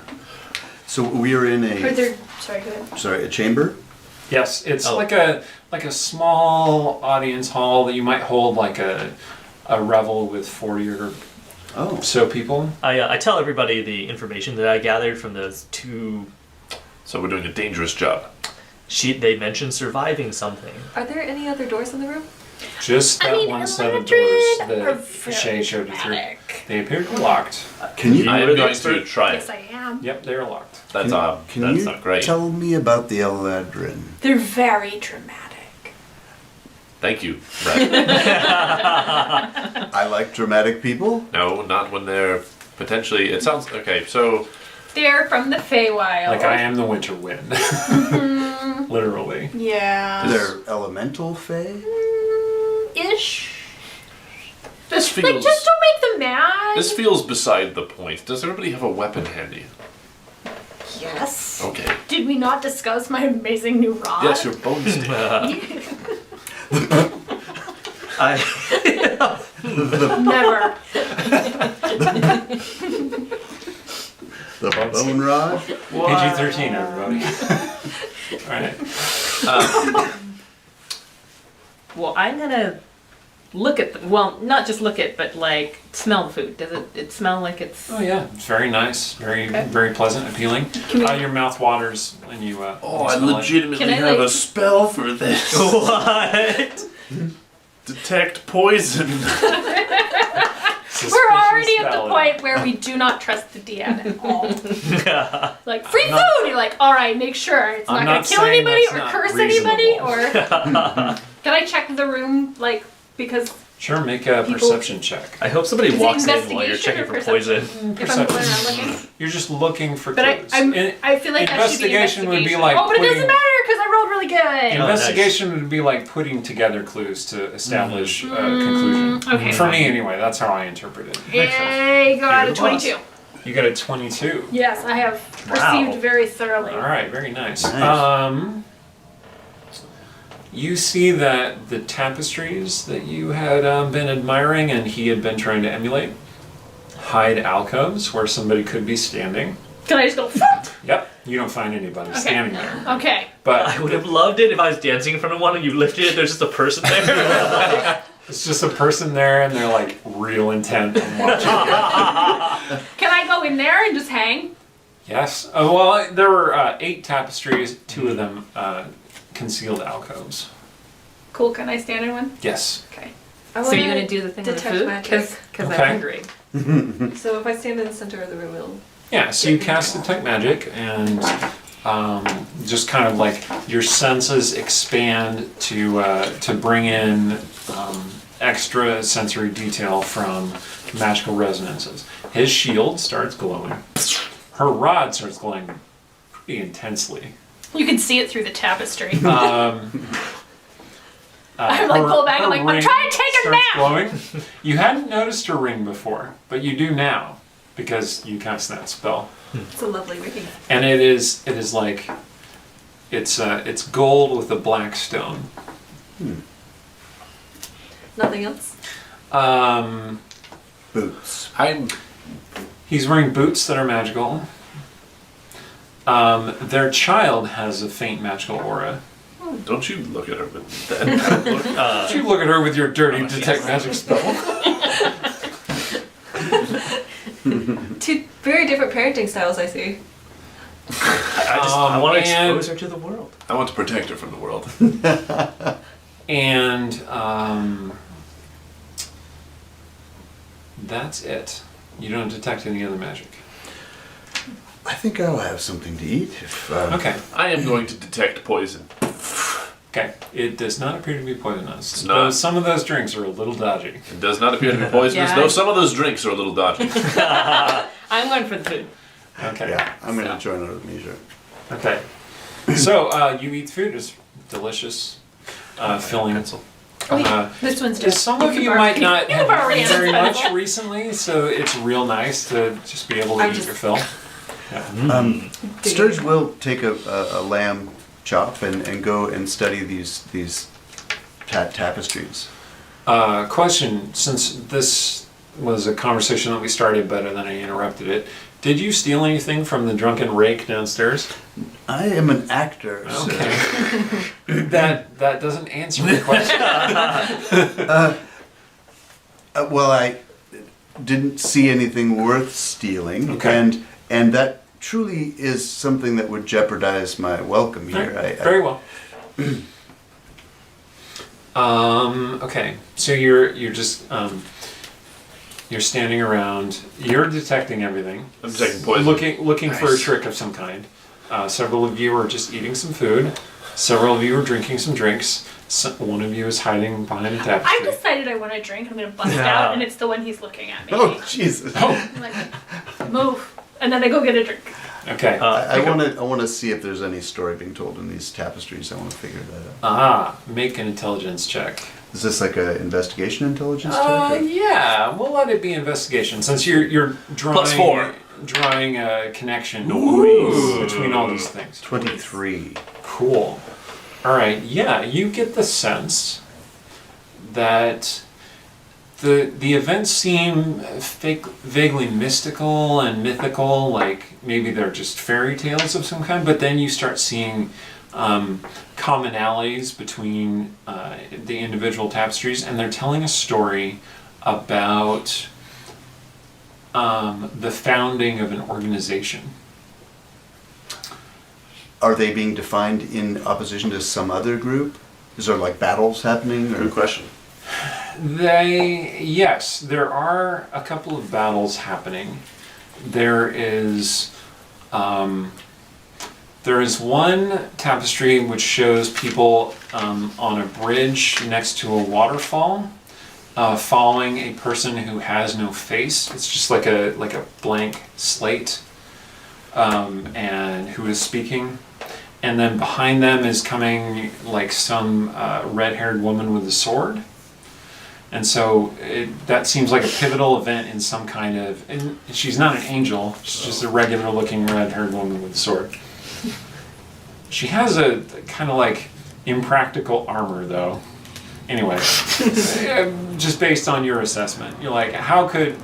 So we are in Or a they're, sorry, go ahead. a chamber. Yes, it's Oh. like a small audience hall that you might hold like a revel with 40 or Oh, so people. I tell everybody the information that I gathered from those two. So we're doing a dangerous job. They mentioned surviving something. Are there any other doors in the room? Just that one set of doors that Shay showed you through. dramatic. They appear to be locked. can you I am the going expert? to try Yes, it. I am. Yep, they are locked. That's can you not great. tell me about the Eldrin? They're very dramatic. Thank you. Right. I like dramatic people. No, not when they're potentially. It sounds okay. So They're from the Feywild. Like I am the winter wind. Literally. Yeah. They're elemental fae. Ish. this Like, feels. just don't make them mad. This feels beside the point. Does everybody have a weapon handy? Yes. Okay. Did we not discuss my amazing new rod? Yes, your bone stick. Never. The bone rod. PG-13, everybody. Alright. Well, I'm gonna look at well, not just look at, but like smell the food. Does it smell like it's? Oh yeah, it's very nice, very pleasant, appealing. Your mouth waters when you. Oh, you I smell it. legitimately Can I, have a like- spell for this. What? Detect poison. Suspicious We're already at the spelling. point where we do not trust the DM at all. Like, free food! You're like, alright, make sure it's I'm not gonna not kill saying anybody that's or not curse anybody reasonable. or. Can I check the room, like, because Sure, make a People- perception check. I hope somebody Is it walks in while you're investigation checking or for perception? poison. if I'm going around looking. You're just looking for But clues. I feel like that should be investigation would be like oh, but it putting- doesn't matter because I rolled really good. Investigation would be like putting together clues to establish a conclusion. okay. For me, anyway, that's how I interpret it. I got You're a the boss. 22. You got a 22. Yes, I have Wow. perceived very thoroughly. All right, very nice. Nice. You see that the tapestries that you had been admiring and he had been trying to emulate hide alcoves where somebody could be standing. Can I just go? "Phoop"? Yep, you don't find anybody standing there. Okay. But I would have loved it if I was dancing in front of one and you lifted it. There's just a person there. it's just a person there and they're like real intent on watching. Can I go in there and just hang? Yes. Well, there were 8 tapestries, 2 of them concealed alcoves. Cool. Can I stand in one? Yes. Okay. I So you're wanna gonna do the thing with the detect food? magic. Because Okay. I'm hungry. So if I stand in the center of the room, it'll. Yeah, so you cast Detect Magic and just kind of like your senses expand to bring in extra sensory detail from magical resonances. His shield starts glowing. Her rod starts glowing pretty intensely. You can see it through the tapestry. I'm like, pull back, I'm like, I'm trying to take a nap! Glowing. You hadn't noticed her ring before, but you do now because you cast that spell. It's a lovely ring. And it is like it's gold with a black stone. Nothing else? Boots. He's wearing boots that are magical. Their child has a faint magical aura. Don't you look at her with that kind of look. Don't you look at her with your dirty detect magic spell. Two very different parenting styles, I see. I want to and- expose her to the world. I want to protect her from the world. And that's it. You don't detect any other magic. I think I'll have something to eat. If, Okay. I am going to detect poison. Okay, it does not appear to be poisonous. It's not. Though some of those drinks are a little dodgy. It does not appear to be poisonous, Yeah. though some of those drinks are a little dodgy. I'm going for the food. Okay. Yeah, I'm going to join out with Misha. Okay. So you eat food. It's delicious, filling. This one's As just. some of you might not have already eaten very answered much recently, so it's real nice to just be able to eat your fill. Sturge will take a lamb chop and go and study these tapestries. Question, since this was a conversation that we started, but then I interrupted it, did you steal anything from the drunken rake downstairs? I am an actor, so Okay. that doesn't answer the question. well, I didn't see anything worth stealing, Okay. and that truly is something that would jeopardize my welcome here. Very well. Okay, so you're just you're standing around. You're detecting everything. I'm detecting poison. Looking for a trick of some kind. Several of you are just eating some food. Several of you are drinking some drinks. One of you is hiding behind a I've tapestry. decided I want to drink. I'm going to bust out, and it's the one he's looking at me. Oh, Jesus! I'm like, move. And then I go get a drink. Okay. I want to see if there's any story being told in these tapestries. I want to figure that out. Make an intelligence check. Is this like an investigation intelligence check? or- Yeah, we'll let it be investigation since you're drawing +4. drawing a connection between all these things. 23. Cool. All right. Yeah, you get the sense that the events seem vaguely mystical and mythical, like maybe they're just fairy tales of some kind. But then you start seeing commonalities between the individual tapestries, and they're telling a story about the founding of an organization. Are they being defined in opposition to some other group? Is there like battles happening? Or? Good question. Yes, there are a couple of battles happening. There is one tapestry which shows people on a bridge next to a waterfall, following a person who has no face. It's just like a blank slate, and who is speaking. And then behind them is coming like some red-haired woman with a sword. And so that seems like a pivotal event in some kind of... And she's not an angel, she's just a regular-looking red-haired woman with a sword. She has a kind of like impractical armor, though. Anyway, just based on your assessment, you're like, how could,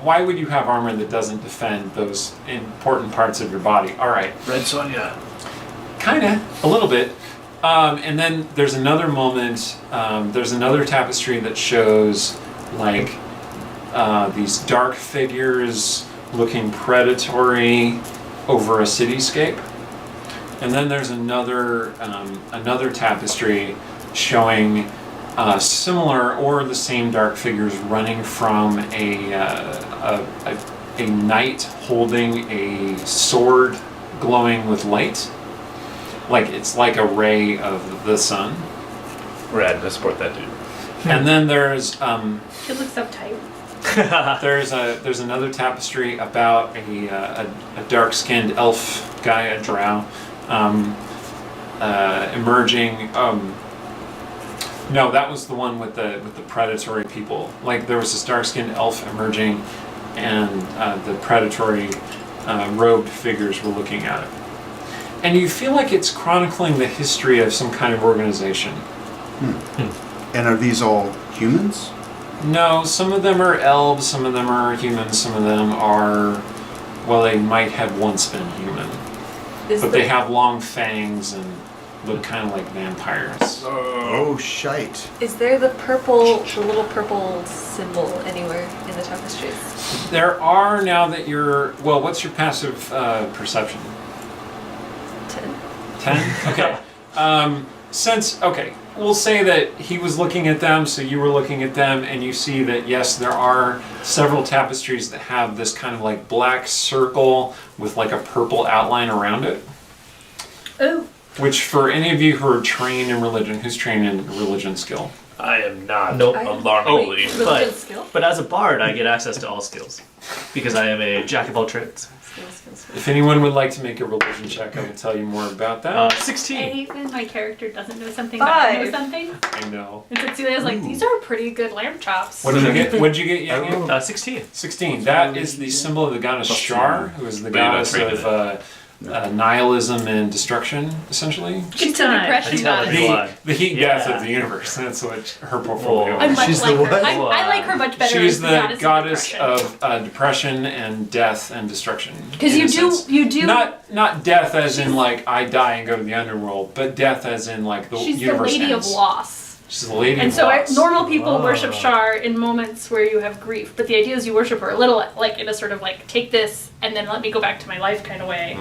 why would you have armor that doesn't defend those important parts of your body? All right. Red Sonja. Kinda, a little bit. And then there's another moment, there's another tapestry that shows like these dark figures looking predatory over a cityscape. And then there's another tapestry showing similar or the same dark figures running from a knight holding a sword glowing with light. Like it's like a ray of the sun. Rad, I support that dude. And then there's He looks uptight. there's another tapestry about a dark-skinned elf guy, a drow, emerging. No, that was the one with the predatory people. Like there was this dark-skinned elf emerging, and the predatory robed figures were looking at it. And you feel like it's chronicling the history of some kind of organization. And are these all humans? No, some of them are elves, some of them are humans, some of them are, well, they might have once been human. But they have long fangs and look kind of like vampires. Oh, shite. Is there the little purple symbol anywhere in the tapestries? There are, now that you're, well, what's your passive perception? 10. 10? Okay. We'll say that he was looking at them, so you were looking at them, and you see that, yes, there are several tapestries that have this kind of like black circle with like a purple outline around it. Oh, Which, for any of you who are trained in religion, who's trained in religion skill? I am not Nope. alarmingly. Religion skill. But as a bard, I get access to all skills because I am a jack of all trades. If anyone would like to make a religion check, I will tell you more about that. 16. I hate when my character doesn't know something, but I know 5. something. I know. And Cecilia's like, these are pretty good lamb chops. What did you get? What did you get, Yang? 16. 16. That is the symbol of the goddess Shar, who is the But you're not goddess trained in of nihilism and destruction, essentially. She's an depression Tell goddess. me why. The heat and death Yeah. of the universe. That's what her portfolio I is. much She's like the her. what? I like her much better She's as the goddess depression. of depression and death and destruction. Because in you a do, sense. you do. Not death as in like I die and go to the underworld, but death as in like the She's the universe lady ends. of loss. She's the lady And of so loss. normal people worship Oh. Shar in moments where you have grief, but the idea is you worship her a little like in a sort of like take this and then let me go back to my life kind of way.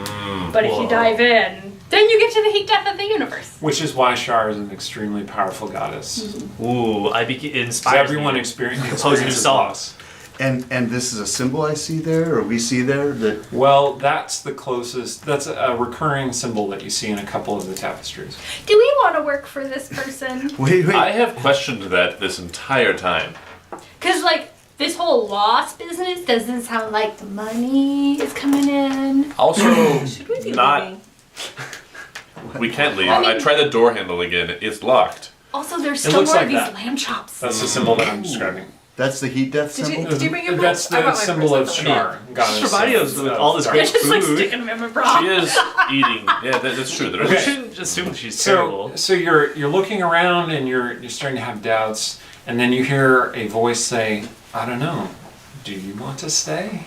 But if you Whoa. dive in, then you get to the heat death of the universe. Which is why Shar is an extremely powerful goddess. Ooh, I be 'Cause inspired. everyone experiences song. loss. And this is a symbol I see there, or we see there, that Well, that's the closest. That's a recurring symbol that you see in a couple of the tapestries. Do we want to work for this person? wait. I have questioned that this entire time. Because like this whole loss business doesn't sound like the money is coming in. Also, Should we be not. leaving? We can't leave. I mean- I tried the door handle again. It's locked. Also, there's It still looks more like of these that. lamb chops. That's the symbol that I'm describing. That's the heat death Did symbol? you bring your That's purse? I the brought my symbol purse, of I thought. Shar, goddess. Stravadios with all this They're great just like food. sticking them in my bra. She is eating. Yeah, that's true. There We is. shouldn't assume she's terrible. So you're looking around and you're starting to have doubts, and then you hear a voice say, "I don't know. Do you want to stay?"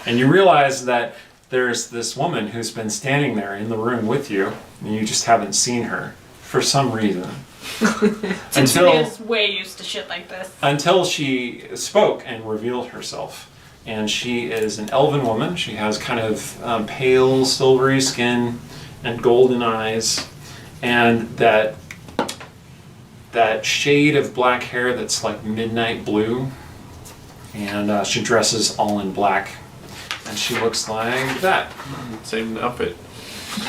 And you realize that there's this woman who's been standing there in the room with you, and you just haven't seen her for some reason. Cecilia's way used to shit like this. Until she spoke and revealed herself. And she is an elven woman. She has kind of pale, silvery skin and golden eyes. And that shade of black hair that's like midnight blue. And she dresses all in black. And she looks like that. Same outfit.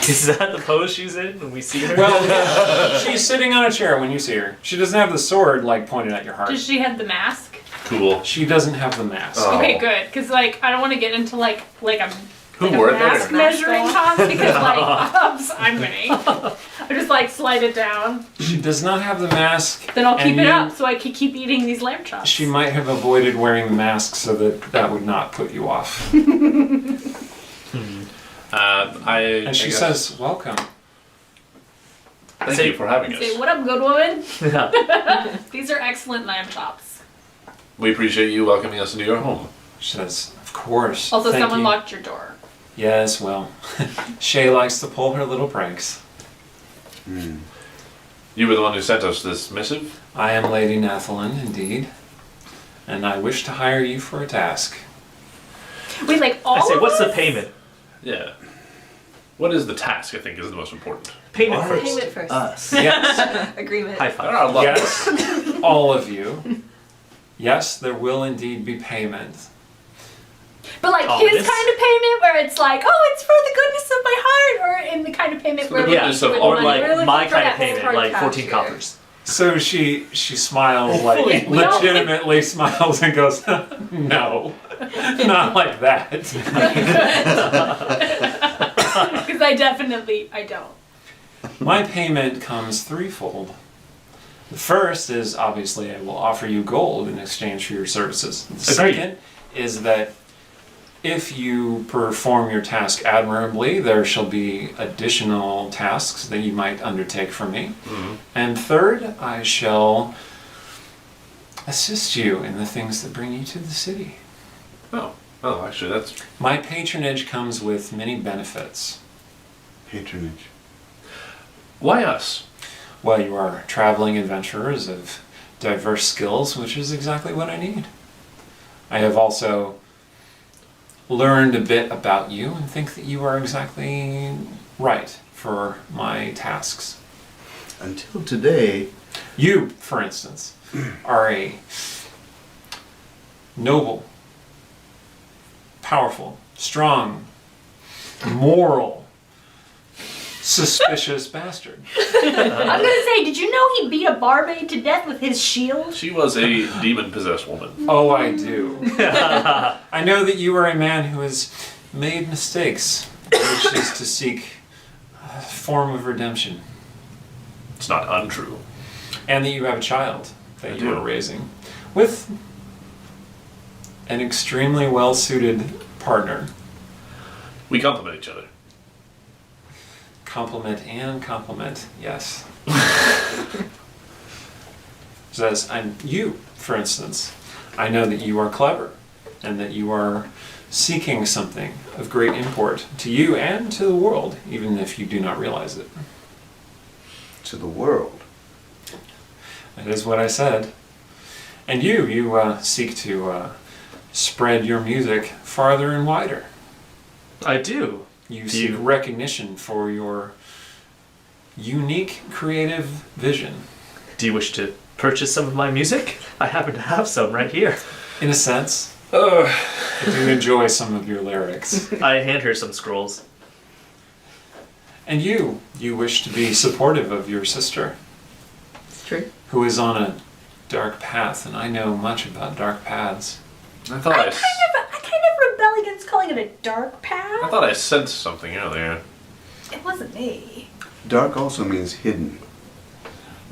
Is that the pose she's in when we see her? Well, she's sitting on a chair when you see her. She doesn't have the sword like pointed at your heart. Does she have the mask? Cool. She doesn't have the mask. Oh. Okay, good. Because like I don't want to get into like a Who like wore a it mask better? measuring contest because like I'm winning. I just like slide it down. She does not have the mask. Then I'll keep and it you- up so I can keep eating these lamb chops. She might have avoided wearing the mask so that would not put you off. And she says, "Welcome." "Thank you for having Say, us. what up, good woman? Yeah. These are excellent lamb chops. We appreciate you welcoming us into your home." She says, "Of course." Also, thank someone you." locked your door. Yes, well, Shay likes to pull her little pranks. You were the one who sent us this missive. I am Lady Nathalin, indeed, and I wish to hire you for a task. Wait, like all I say, of what's the us? payment? Yeah. What is the task? I think is the most important. Payment first. Payment first. Us. Yes, Agreement. High There five. are a lot. yes, all of you. Yes, there will indeed be payment. But like Oh, his this- kind of payment where it's like, oh, it's for the goodness of my heart, or in the kind of payment For where the we goodness do of it our money. Like We're looking my for kind that of payment, hard like cash 14 here. coppers. So she smiles, like Fully. We don't- legitimately smiles and goes, "No, not like that." Because I don't. My payment comes threefold. The first is obviously I will offer you gold in exchange for your services. The Agreed. second is that if you perform your task admirably, there shall be additional tasks that you might undertake for me. And third, I shall assist you in the things that bring you to the city. Oh, actually, that's My patronage comes with many benefits. Patronage. why us. Well, you are traveling adventurers of diverse skills, which is exactly what I need. I have also learned a bit about you and think that you are exactly right for my tasks. Until today, You, for instance, are a noble, powerful, strong, moral, Suspicious bastard. I was gonna say, did you know he beat a barmaid to death with his shield? She was a demon-possessed woman. Oh, I do. I know that you are a man who has made mistakes, which is to seek a form of redemption. It's not untrue. And that you have a child that I you do. are raising with an extremely well-suited partner. We complement each other. Compliment, yes. Says, you, for instance, I know that you are clever and that you are seeking something of great import to you and to the world, even if you do not realize it. To the world. That is what I said. And you seek to spread your music farther and wider. I do. You seek recognition for your unique creative vision. Do you wish to purchase some of my music? I happen to have some right here. In a sense, I do enjoy some of your lyrics. I hand her some scrolls. And you wish to be supportive of your sister, It's true. who is on a dark path, and I know much about dark paths. I thought I kind of rebel against calling it a dark path. I thought I sensed something earlier. It wasn't me. Dark also means hidden.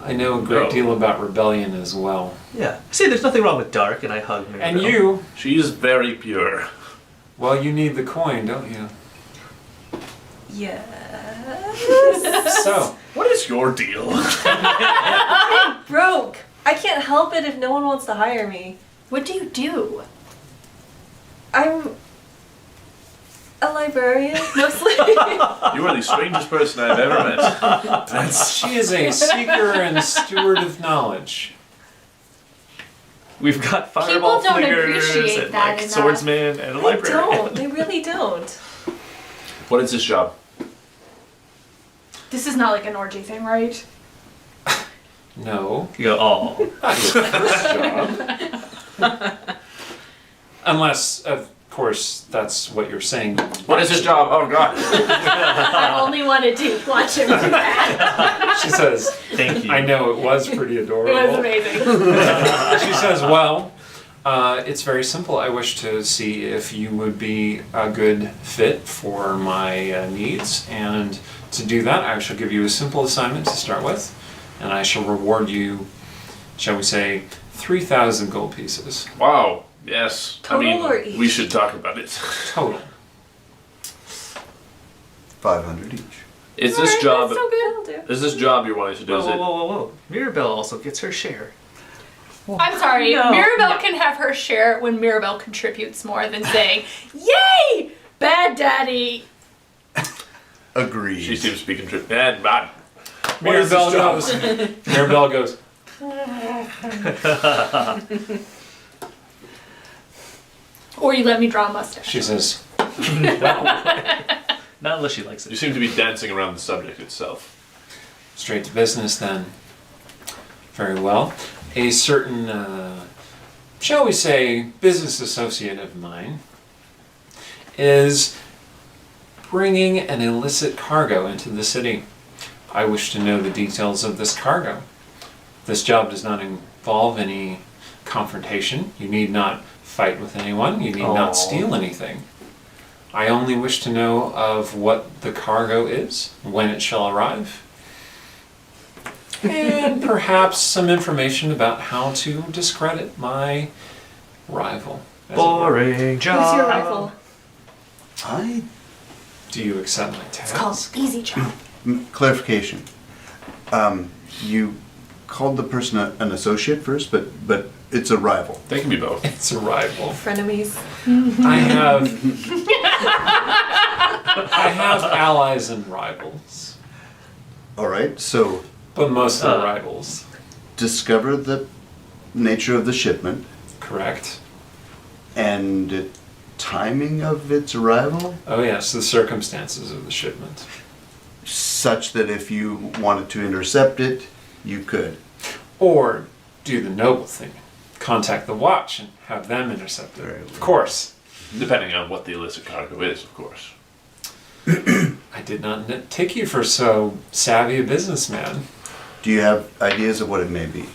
I know a great Oh. deal about rebellion as well. Yeah. See, there's nothing wrong with dark, and I hug Mirabelle. And you, She is very pure. well, you need the coin, don't you? Yes. So, What is your deal? Broke. I can't help it if no one wants to hire me. What do you do? I'm a librarian, mostly. You are the strangest person I've ever met. she is a seeker and steward of knowledge. We've got fireball People don't flingers appreciate and that like enough. swordsmen and a They librarian. don't. They really don't. What is this job? This is not like an orgy thing, right? No, You go, oh. not your first job. Unless, of course, that's what you're saying. What is this job? Oh god. I only wanted to watch him do that. She says, Thank you. I know it was pretty adorable. It was amazing. She says, well, it's very simple. I wish to see if you would be a good fit for my needs. And to do that, I shall give you a simple assignment to start with. And I shall reward you, shall we say, 3,000 gold pieces. Wow. Yes. Total or each? We should talk about it. Total. 500 each. Is this job? That's so good. That'll do. Is this job you're wanting to do? Whoa, Is whoa, it? whoa, whoa, whoa. Mirabelle also gets her share. I'm sorry, No. Mirabelle can have her share when Mirabelle contributes more than saying, "Yay, bad daddy." Agreed. She seems to be contributing. Bad. What is Mirabelle this job? goes. Mirabelle goes. Or you let me draw a mustache. She says, Not unless she likes You it. seem to be dancing around the subject itself. straight to business then. Very well. A certain, shall we say, business associate of mine is bringing an illicit cargo into the city. I wish to know the details of this cargo. This job does not involve any confrontation. You need not fight with anyone. You need not steal anything. I only wish to know of what the cargo is, when it shall arrive, and perhaps some information about how to discredit my rival. as it were. Boring job. Who's your rival? I Do you accept my It's called task? easy job. clarification. You called the person an associate first, but it's a rival. They can be both. It's a rival. Frenemies. I have allies and rivals, All right. So but most of the rivals. discover the nature of the shipment Correct. and timing of its arrival, Oh yes, the circumstances of the shipment. such that if you wanted to intercept it, you could. Or do the noble thing. Contact the watch and have them intercept it. Very Of course. Depending on what the illicit cargo is, of course. I did not take you for so savvy a businessman. Do you have ideas of what it may be?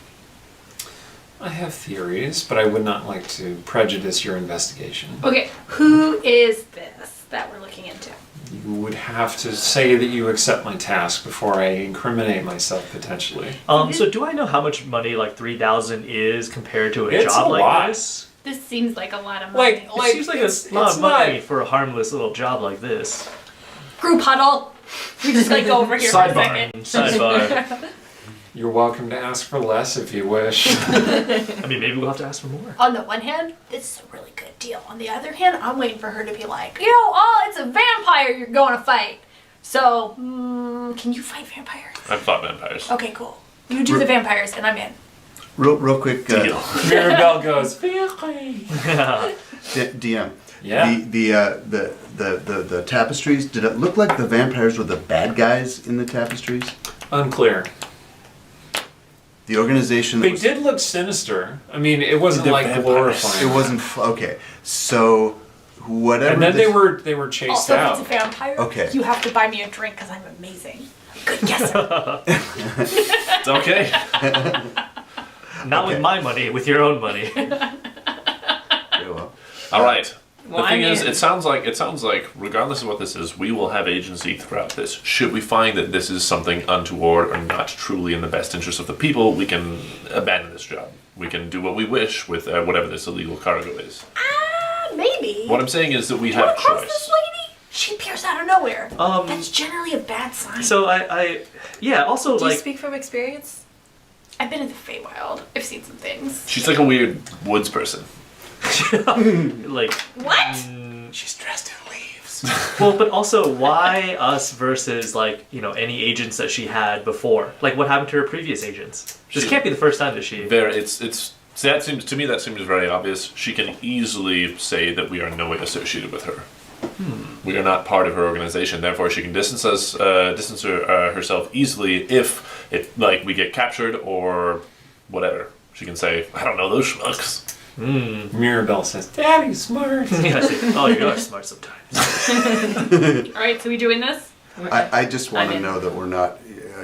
I have theories, but I would not like to prejudice your investigation. Okay, who is this that we're looking into? You would have to say that you accept my task before I incriminate myself potentially. So do I know how much money like 3,000 is compared to a It's job a like lot. this? This seems like a lot of money. It seems like a lot of money for a harmless little job like this. Group huddle. We just like go over here for a second. Sidebar. You're welcome to ask for less if you wish. I mean, maybe we'll have to ask for more. On the one hand, this is a really good deal. On the other hand, I'm waiting for her to be like, it's a vampire you're going to fight. So, can you fight vampires? I've fought vampires. Okay, cool. You do the vampires, and I'm in. Real quick, Deal. Mirabelle goes, DM. Yeah. The tapestries. Did it look like the vampires were the bad guys in the tapestries? Unclear. The organization. They did look sinister. I mean, it wasn't The like vampires. glorifying. It wasn't okay. So whatever. And then this- they were chased Also, if out. it's a vampire, Okay. you have to buy me a drink because I'm amazing. Good guess. It's okay. Not with my money, with your own money. Very well. All right. Well, the thing I'm is, in. it sounds like regardless of what this is, we will have agency throughout this. Should we find that this is something untoward or not truly in the best interest of the people, we can abandon this job. We can do what we wish with whatever this illegal cargo is. Maybe. What I'm saying is that we Do you wanna have cross choice. this lady? She appears out of nowhere. That's generally a bad sign. So also Do you like speak from experience? I've been in the Feywild. I've seen some things. She's like a weird woods person. like What? She's dressed in leaves. well, but also why us versus like any agents that she had before? Like what happened to her previous agents? This She- can't be the first time that she. So that seems to me very obvious. She can easily say that we are in no way associated with her. We are not part of her organization. Therefore, she can distance herself easily if we get captured or whatever. She can say, "I don't know those schmucks." Mirabelle says, "Daddy's smart." Yeah, I see. Oh, you are smart sometimes. All right, so we doing this? I just want I'm to in. know that we're not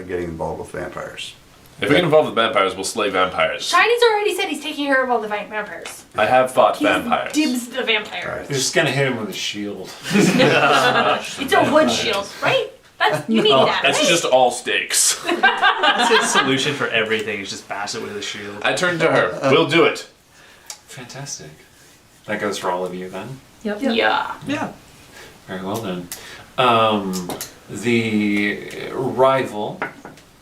getting involved with vampires. If we get involved with vampires, we'll slay vampires. Shiny's already said he's taking care of all the vampires. I have fought He's vampires. dibs the vampires. You're just gonna hit him with a shield. It's a wood shield, right? You need that, That's right? just all stakes. That's his solution for everything. Is just bash it with a shield. I turn to her. We'll do it. Fantastic. That goes for all of you then. Yep. Yeah. Yeah. Very well then. The rival,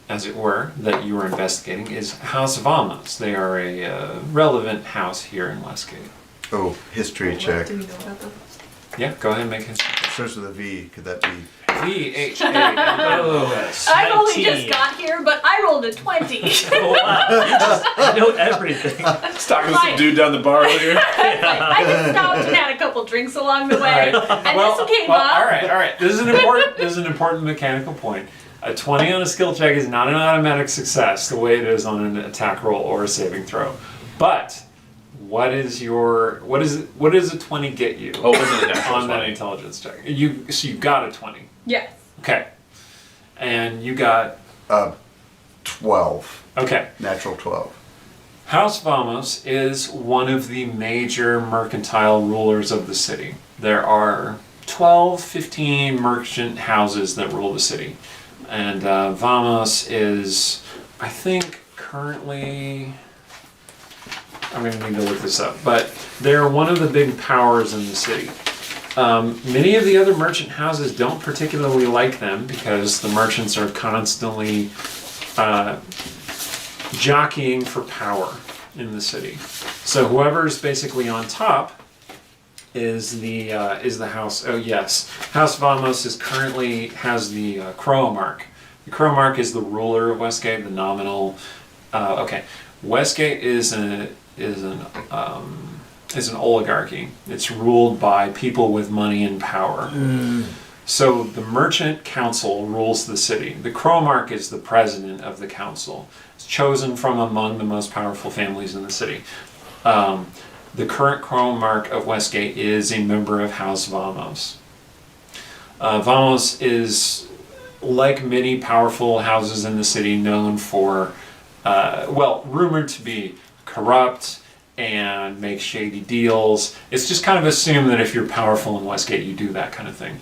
as it were, that you were investigating is House Vamos. They are a relevant house here in Westgate. Oh, history What check. do we know about them? Yeah, go ahead and make his Starts with a V. Could that be? VHAMOS. I've only 19. just got here, but I rolled a 20. Oh wow! You know everything. Talking to some dude down the bar earlier. I just stopped and had a couple drinks along the way, and this came up. all right. This is an important mechanical point. A 20 on a skill check is not an automatic success the way it is on an attack roll or a saving throw. But what does a 20 get you? Oh, was it a natural on that 20? intelligence check? You got a 20. Yes. Okay. And you got 12. okay. Natural 12. House Vamos is one of the major mercantile rulers of the city. There are 12, 15 merchant houses that rule the city. And Vamos is, I think, currently... I'm going to need to look this up. But they're one of the big powers in the city. Many of the other merchant houses don't particularly like them because the merchants are constantly jockeying for power in the city. So whoever's basically on top is the house. Oh yes, House Vamos has the Crow Mark. The Crow Mark is the ruler of Westgate, the nominal. Westgate is an oligarchy. It's ruled by people with money and power. So the merchant council rules the city. The Crow Mark is the president of the council. It's chosen from among the most powerful families in the city. The current Crow Mark of Westgate is a member of House Vamos. Vamos is, like many powerful houses in the city, known for, rumored to be corrupt and make shady deals. It's just kind of assumed that if you're powerful in Westgate, you do that kind of thing.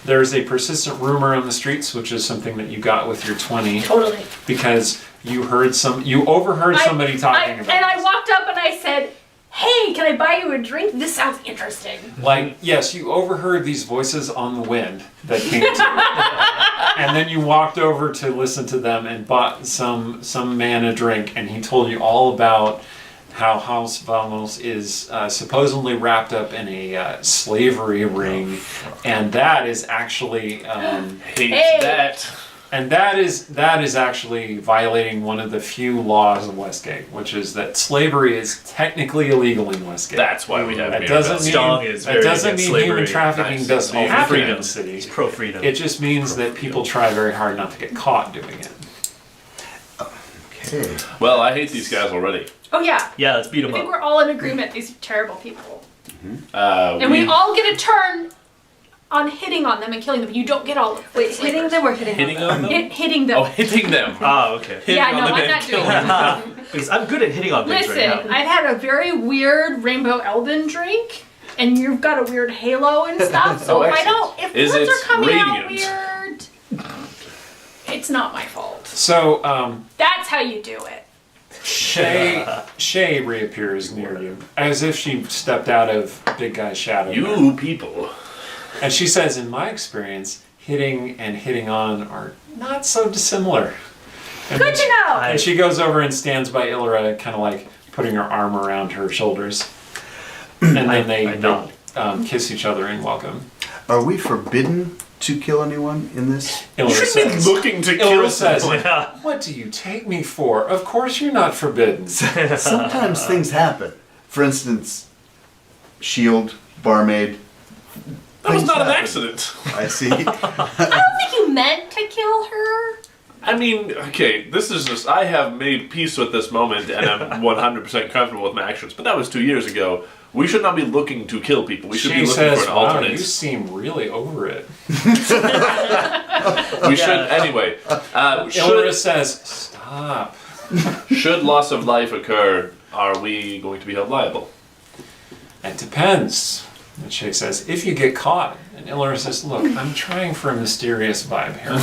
There's a persistent rumor on the streets, which is something that you got with your 20. Totally. Because you overheard somebody talking about and I this. walked up and I said, "Hey, can I buy you a drink? This sounds interesting." Like, yes, you overheard these voices on the wind that came to you. And then you walked over to listen to them and bought some man a drink, and he told you all about how House Vamos is supposedly wrapped up in a slavery ring, and that is actually that is actually violating one of the few laws of Westgate, which is that slavery is technically illegal in Westgate. That's why we have That doesn't mean human trafficking doesn't happen in the city. He's pro-freedom. It just means that people try very hard not to get caught doing it. Okay. Well, I hate these guys already. Oh yeah. Yeah, let's beat I him think up. we're all in agreement. These are terrible people. And We all get a turn on hitting on them and killing them. You don't get all of them. Wait, hitting them or hitting hitting on them? on them? Hitting them. Oh, hitting them. Ah, okay. Hitting yeah, on no, them I'm and not doing killing that. Because I'm good at hitting on things Listen, right now. I've had a very weird rainbow elven drink, and you've got a weird halo and stuff. So Oh, if excellent. Is words it are coming out radiant? weird, it's not my fault. So, That's how you do it. Shay reappears near you, as if she stepped out of Big Guy's shadow. You people. And she says, in my experience, hitting and hitting on are not so dissimilar. And Good to know. And she goes over and stands by Ilra, kind of like putting her arm around her shoulders. And then they kiss each other in welcome. Are we forbidden to kill anyone in this? Ilra says, Looking to kill Ilra says, someone. "What do you take me for? Of course you're not forbidden." Sometimes things happen. For instance, shield, barmaid. That was Things not an happen. accident. I see. I don't think you meant to kill her. I mean, okay, this is just, I have made peace with this moment and I'm 100% comfortable with my actions, but that was 2 years ago. We should not be looking to kill people. We should be She looking says, for an "Wow, alternate. you seem really over it." We should, anyway. Ilra says, "Stop." Should loss of life occur, are we going to be held liable? It depends. And Shay says, "If you get caught." And Ilra says, "Look, I'm trying for a mysterious vibe here."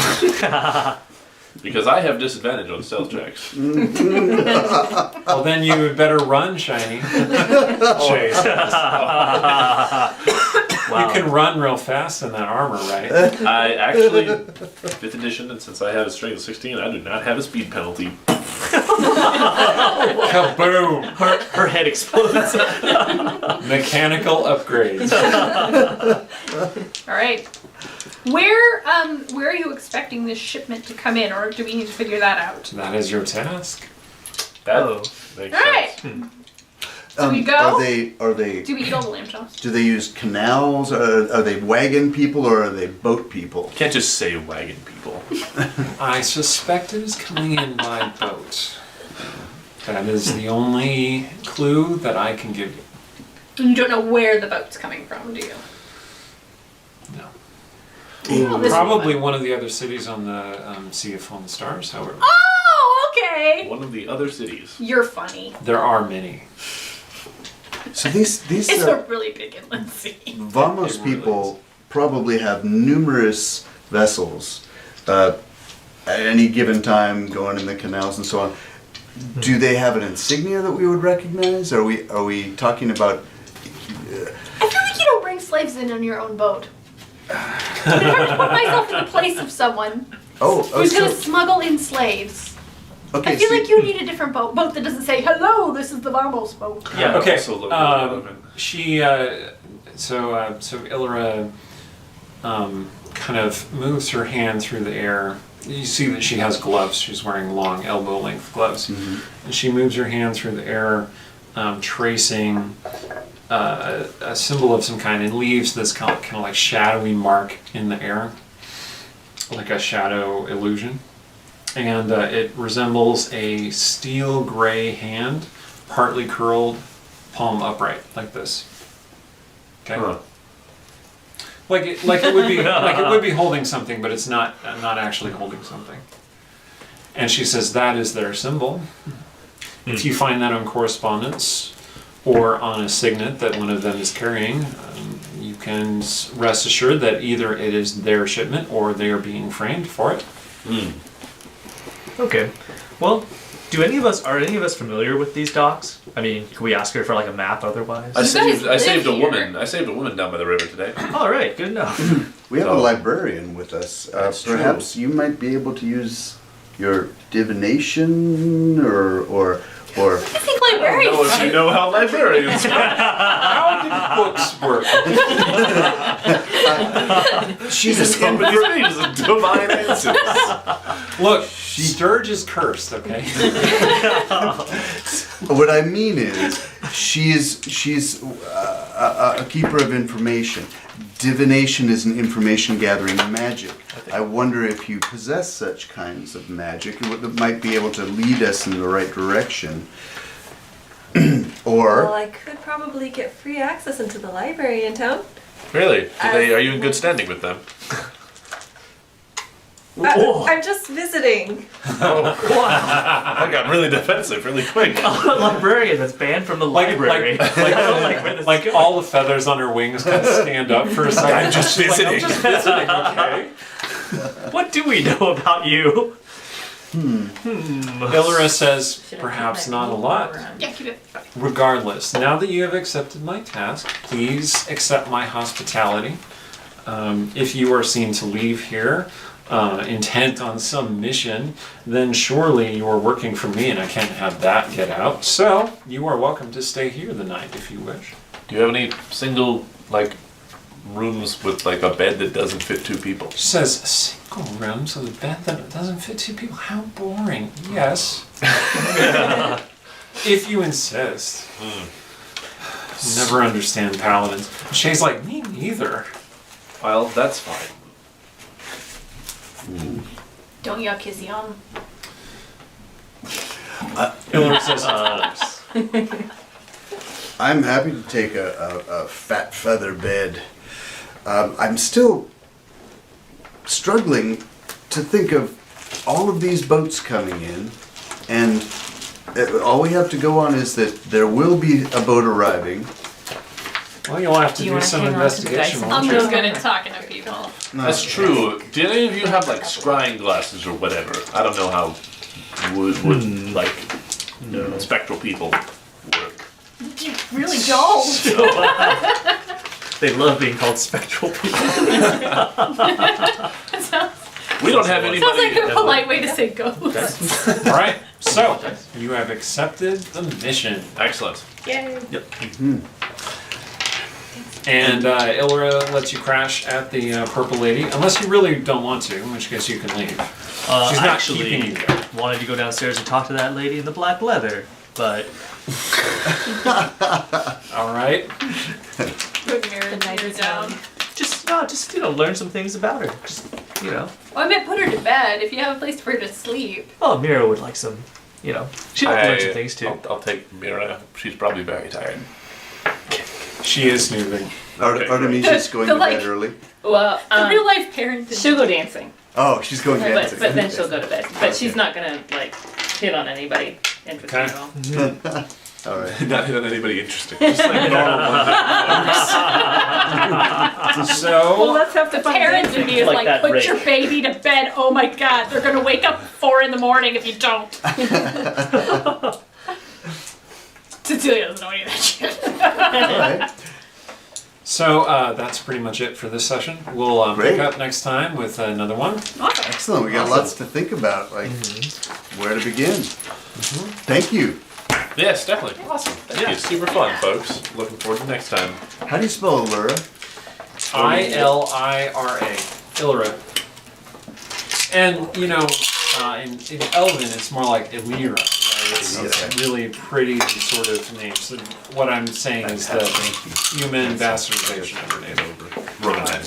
Because I have disadvantage on stealth checks. Well, then you had better run, Shiny. Shay says. You can run real fast in that armor, right? I actually, 5th edition, and since I have a strength of 16, I do not have a speed penalty. Kaboom! Her head explodes. Mechanical upgrades. All right. Where are you expecting this shipment to come in, or do we need to figure that out? That is your task. That Oh. makes All right. sense. Do we go? Are they? Do we eat all the lamb chops? Do they use canals? Are they wagon people or are they boat people? Can't just say wagon people. I suspect it is coming in by boat. That is the only clue that I can give you. And you don't know where the boat's coming from, do you? No. Oh, this is Probably fun. one of the other cities on the Sea of Fallen Stars, however. Oh, okay. One of the other cities. You're funny. There are many. So these It's a really big inland sea. Vamos It really people probably have numerous vessels at any given time going in the canals and so on. Do they have an insignia that we would recognize? Are we talking about? I feel like you don't bring slaves in on your own boat. I'm trying to put myself in the place of someone who's going to smuggle in slaves. Okay, I feel so like you need a different boat that doesn't say, "Hello, this is the Vamos boat." Yeah, Okay. also look relevant. She so Ilra kind of moves her hand through the air. You see that she has gloves. She's wearing long elbow-length gloves. Mhm. And she moves her hand through the air, tracing a symbol of some kind, and leaves this kind of like shadowy mark in the air, like a shadow illusion. And it resembles a steel gray hand, partly curled, palm upright, like this. Okay. Huh. Like it would be like it would be holding something, but it's not actually holding something. And she says that is their symbol. If you find that on correspondence or on a signet that one of them is carrying, you can rest assured that either it is their shipment or they are being framed for it. Okay. Well, are any of us familiar with these docks? I mean, can we ask her for like a map otherwise? I saved a here. woman. I saved a woman down by the river today. All right, good enough. We have a librarian with us. Perhaps you might be able to use your divination or I think I don't know librarians. if you know how librarians work. How do books work? she's Somebody's name is a divine answers. Look, Sturge is cursed, okay? What I mean is, she's a keeper of information. Divination is an information gathering magic. I wonder if you possess such kinds of magic that might be able to lead us in the right direction. Well, Or I could probably get free access into the library in town. Really? Are you in good standing with them? I'm just visiting. I got really defensive really quick. A librarian that's banned from the library. Like all the feathers on her wings kind of stand up for a second. I'm just visiting. Okay. What do we know about you? Illyra says, perhaps not a lot. Yeah, keep it. Regardless, now that you have accepted my task, please accept my hospitality. If you are seen to leave here, intent on some mission, then surely you are working for me and I can't have that get out. So, you are welcome to stay here the night if you wish. Do you have any single, rooms with, a bed that doesn't fit two people? She says, single rooms with a bed that doesn't fit two people? How boring. Yes. If you insist. Never understand paladins. Shay's like, me neither. Well, that's fine. Don't yuck his yum. Illyra says, of course. I'm happy to take a fat feather bed. I'm still struggling to think of all of these boats coming in, and all we have to go on is that there will be a boat arriving. Well, you'll have to Do you do wanna some hang on to the investigation. dice? won't I'm you? just good at talking to people. That's true. Do any of you have, scrying glasses or whatever? I don't know how spectral people work. You really don't. They love being called spectral people. We don't have anybody. Sounds like a polite way to say ghost. All right, so you have accepted the mission. Excellent. Yay. And Illyra lets you crash at the Purple Lady, unless you really don't want to, in which case you can leave. She's not keeping you there. Wanted to go downstairs and talk to that lady in the black leather, but All right. The night is down. just learn some things about her. Well, I meant put her to bed if you have a place for her to sleep. Oh, Mira would like some, she'd like to learn some things too. I'll take Mira. She's probably very tired. She is snoozing. Artemisia's going to like- bed early. Well, The real life parent. she'll go dancing, Oh, she's going dancing. but then she'll go to bed. But she's not gonna hit on anybody interesting Okay. at all. All right. Not hitting anybody interesting. Just normal Well, So, let's have the fun. Parents in me is Like like, that put rake. your baby to bed. Oh my god, they're gonna wake up 4 in the morning if you don't. Cecilia doesn't know any of that shit. All right. so that's pretty much it for this session. We'll pick Great. up next time with another one. Excellent. We got lots to think about, where to begin. Thank you. Yes, definitely. Awesome. Thank you. Super fun, folks. Looking forward to next time. How do you spell Allura? Illyra. Illyra. And, in Elven, it's more like Illyra. Right? It's really pretty sort of name. So what I'm saying is the human bastardization of her name. Romanized.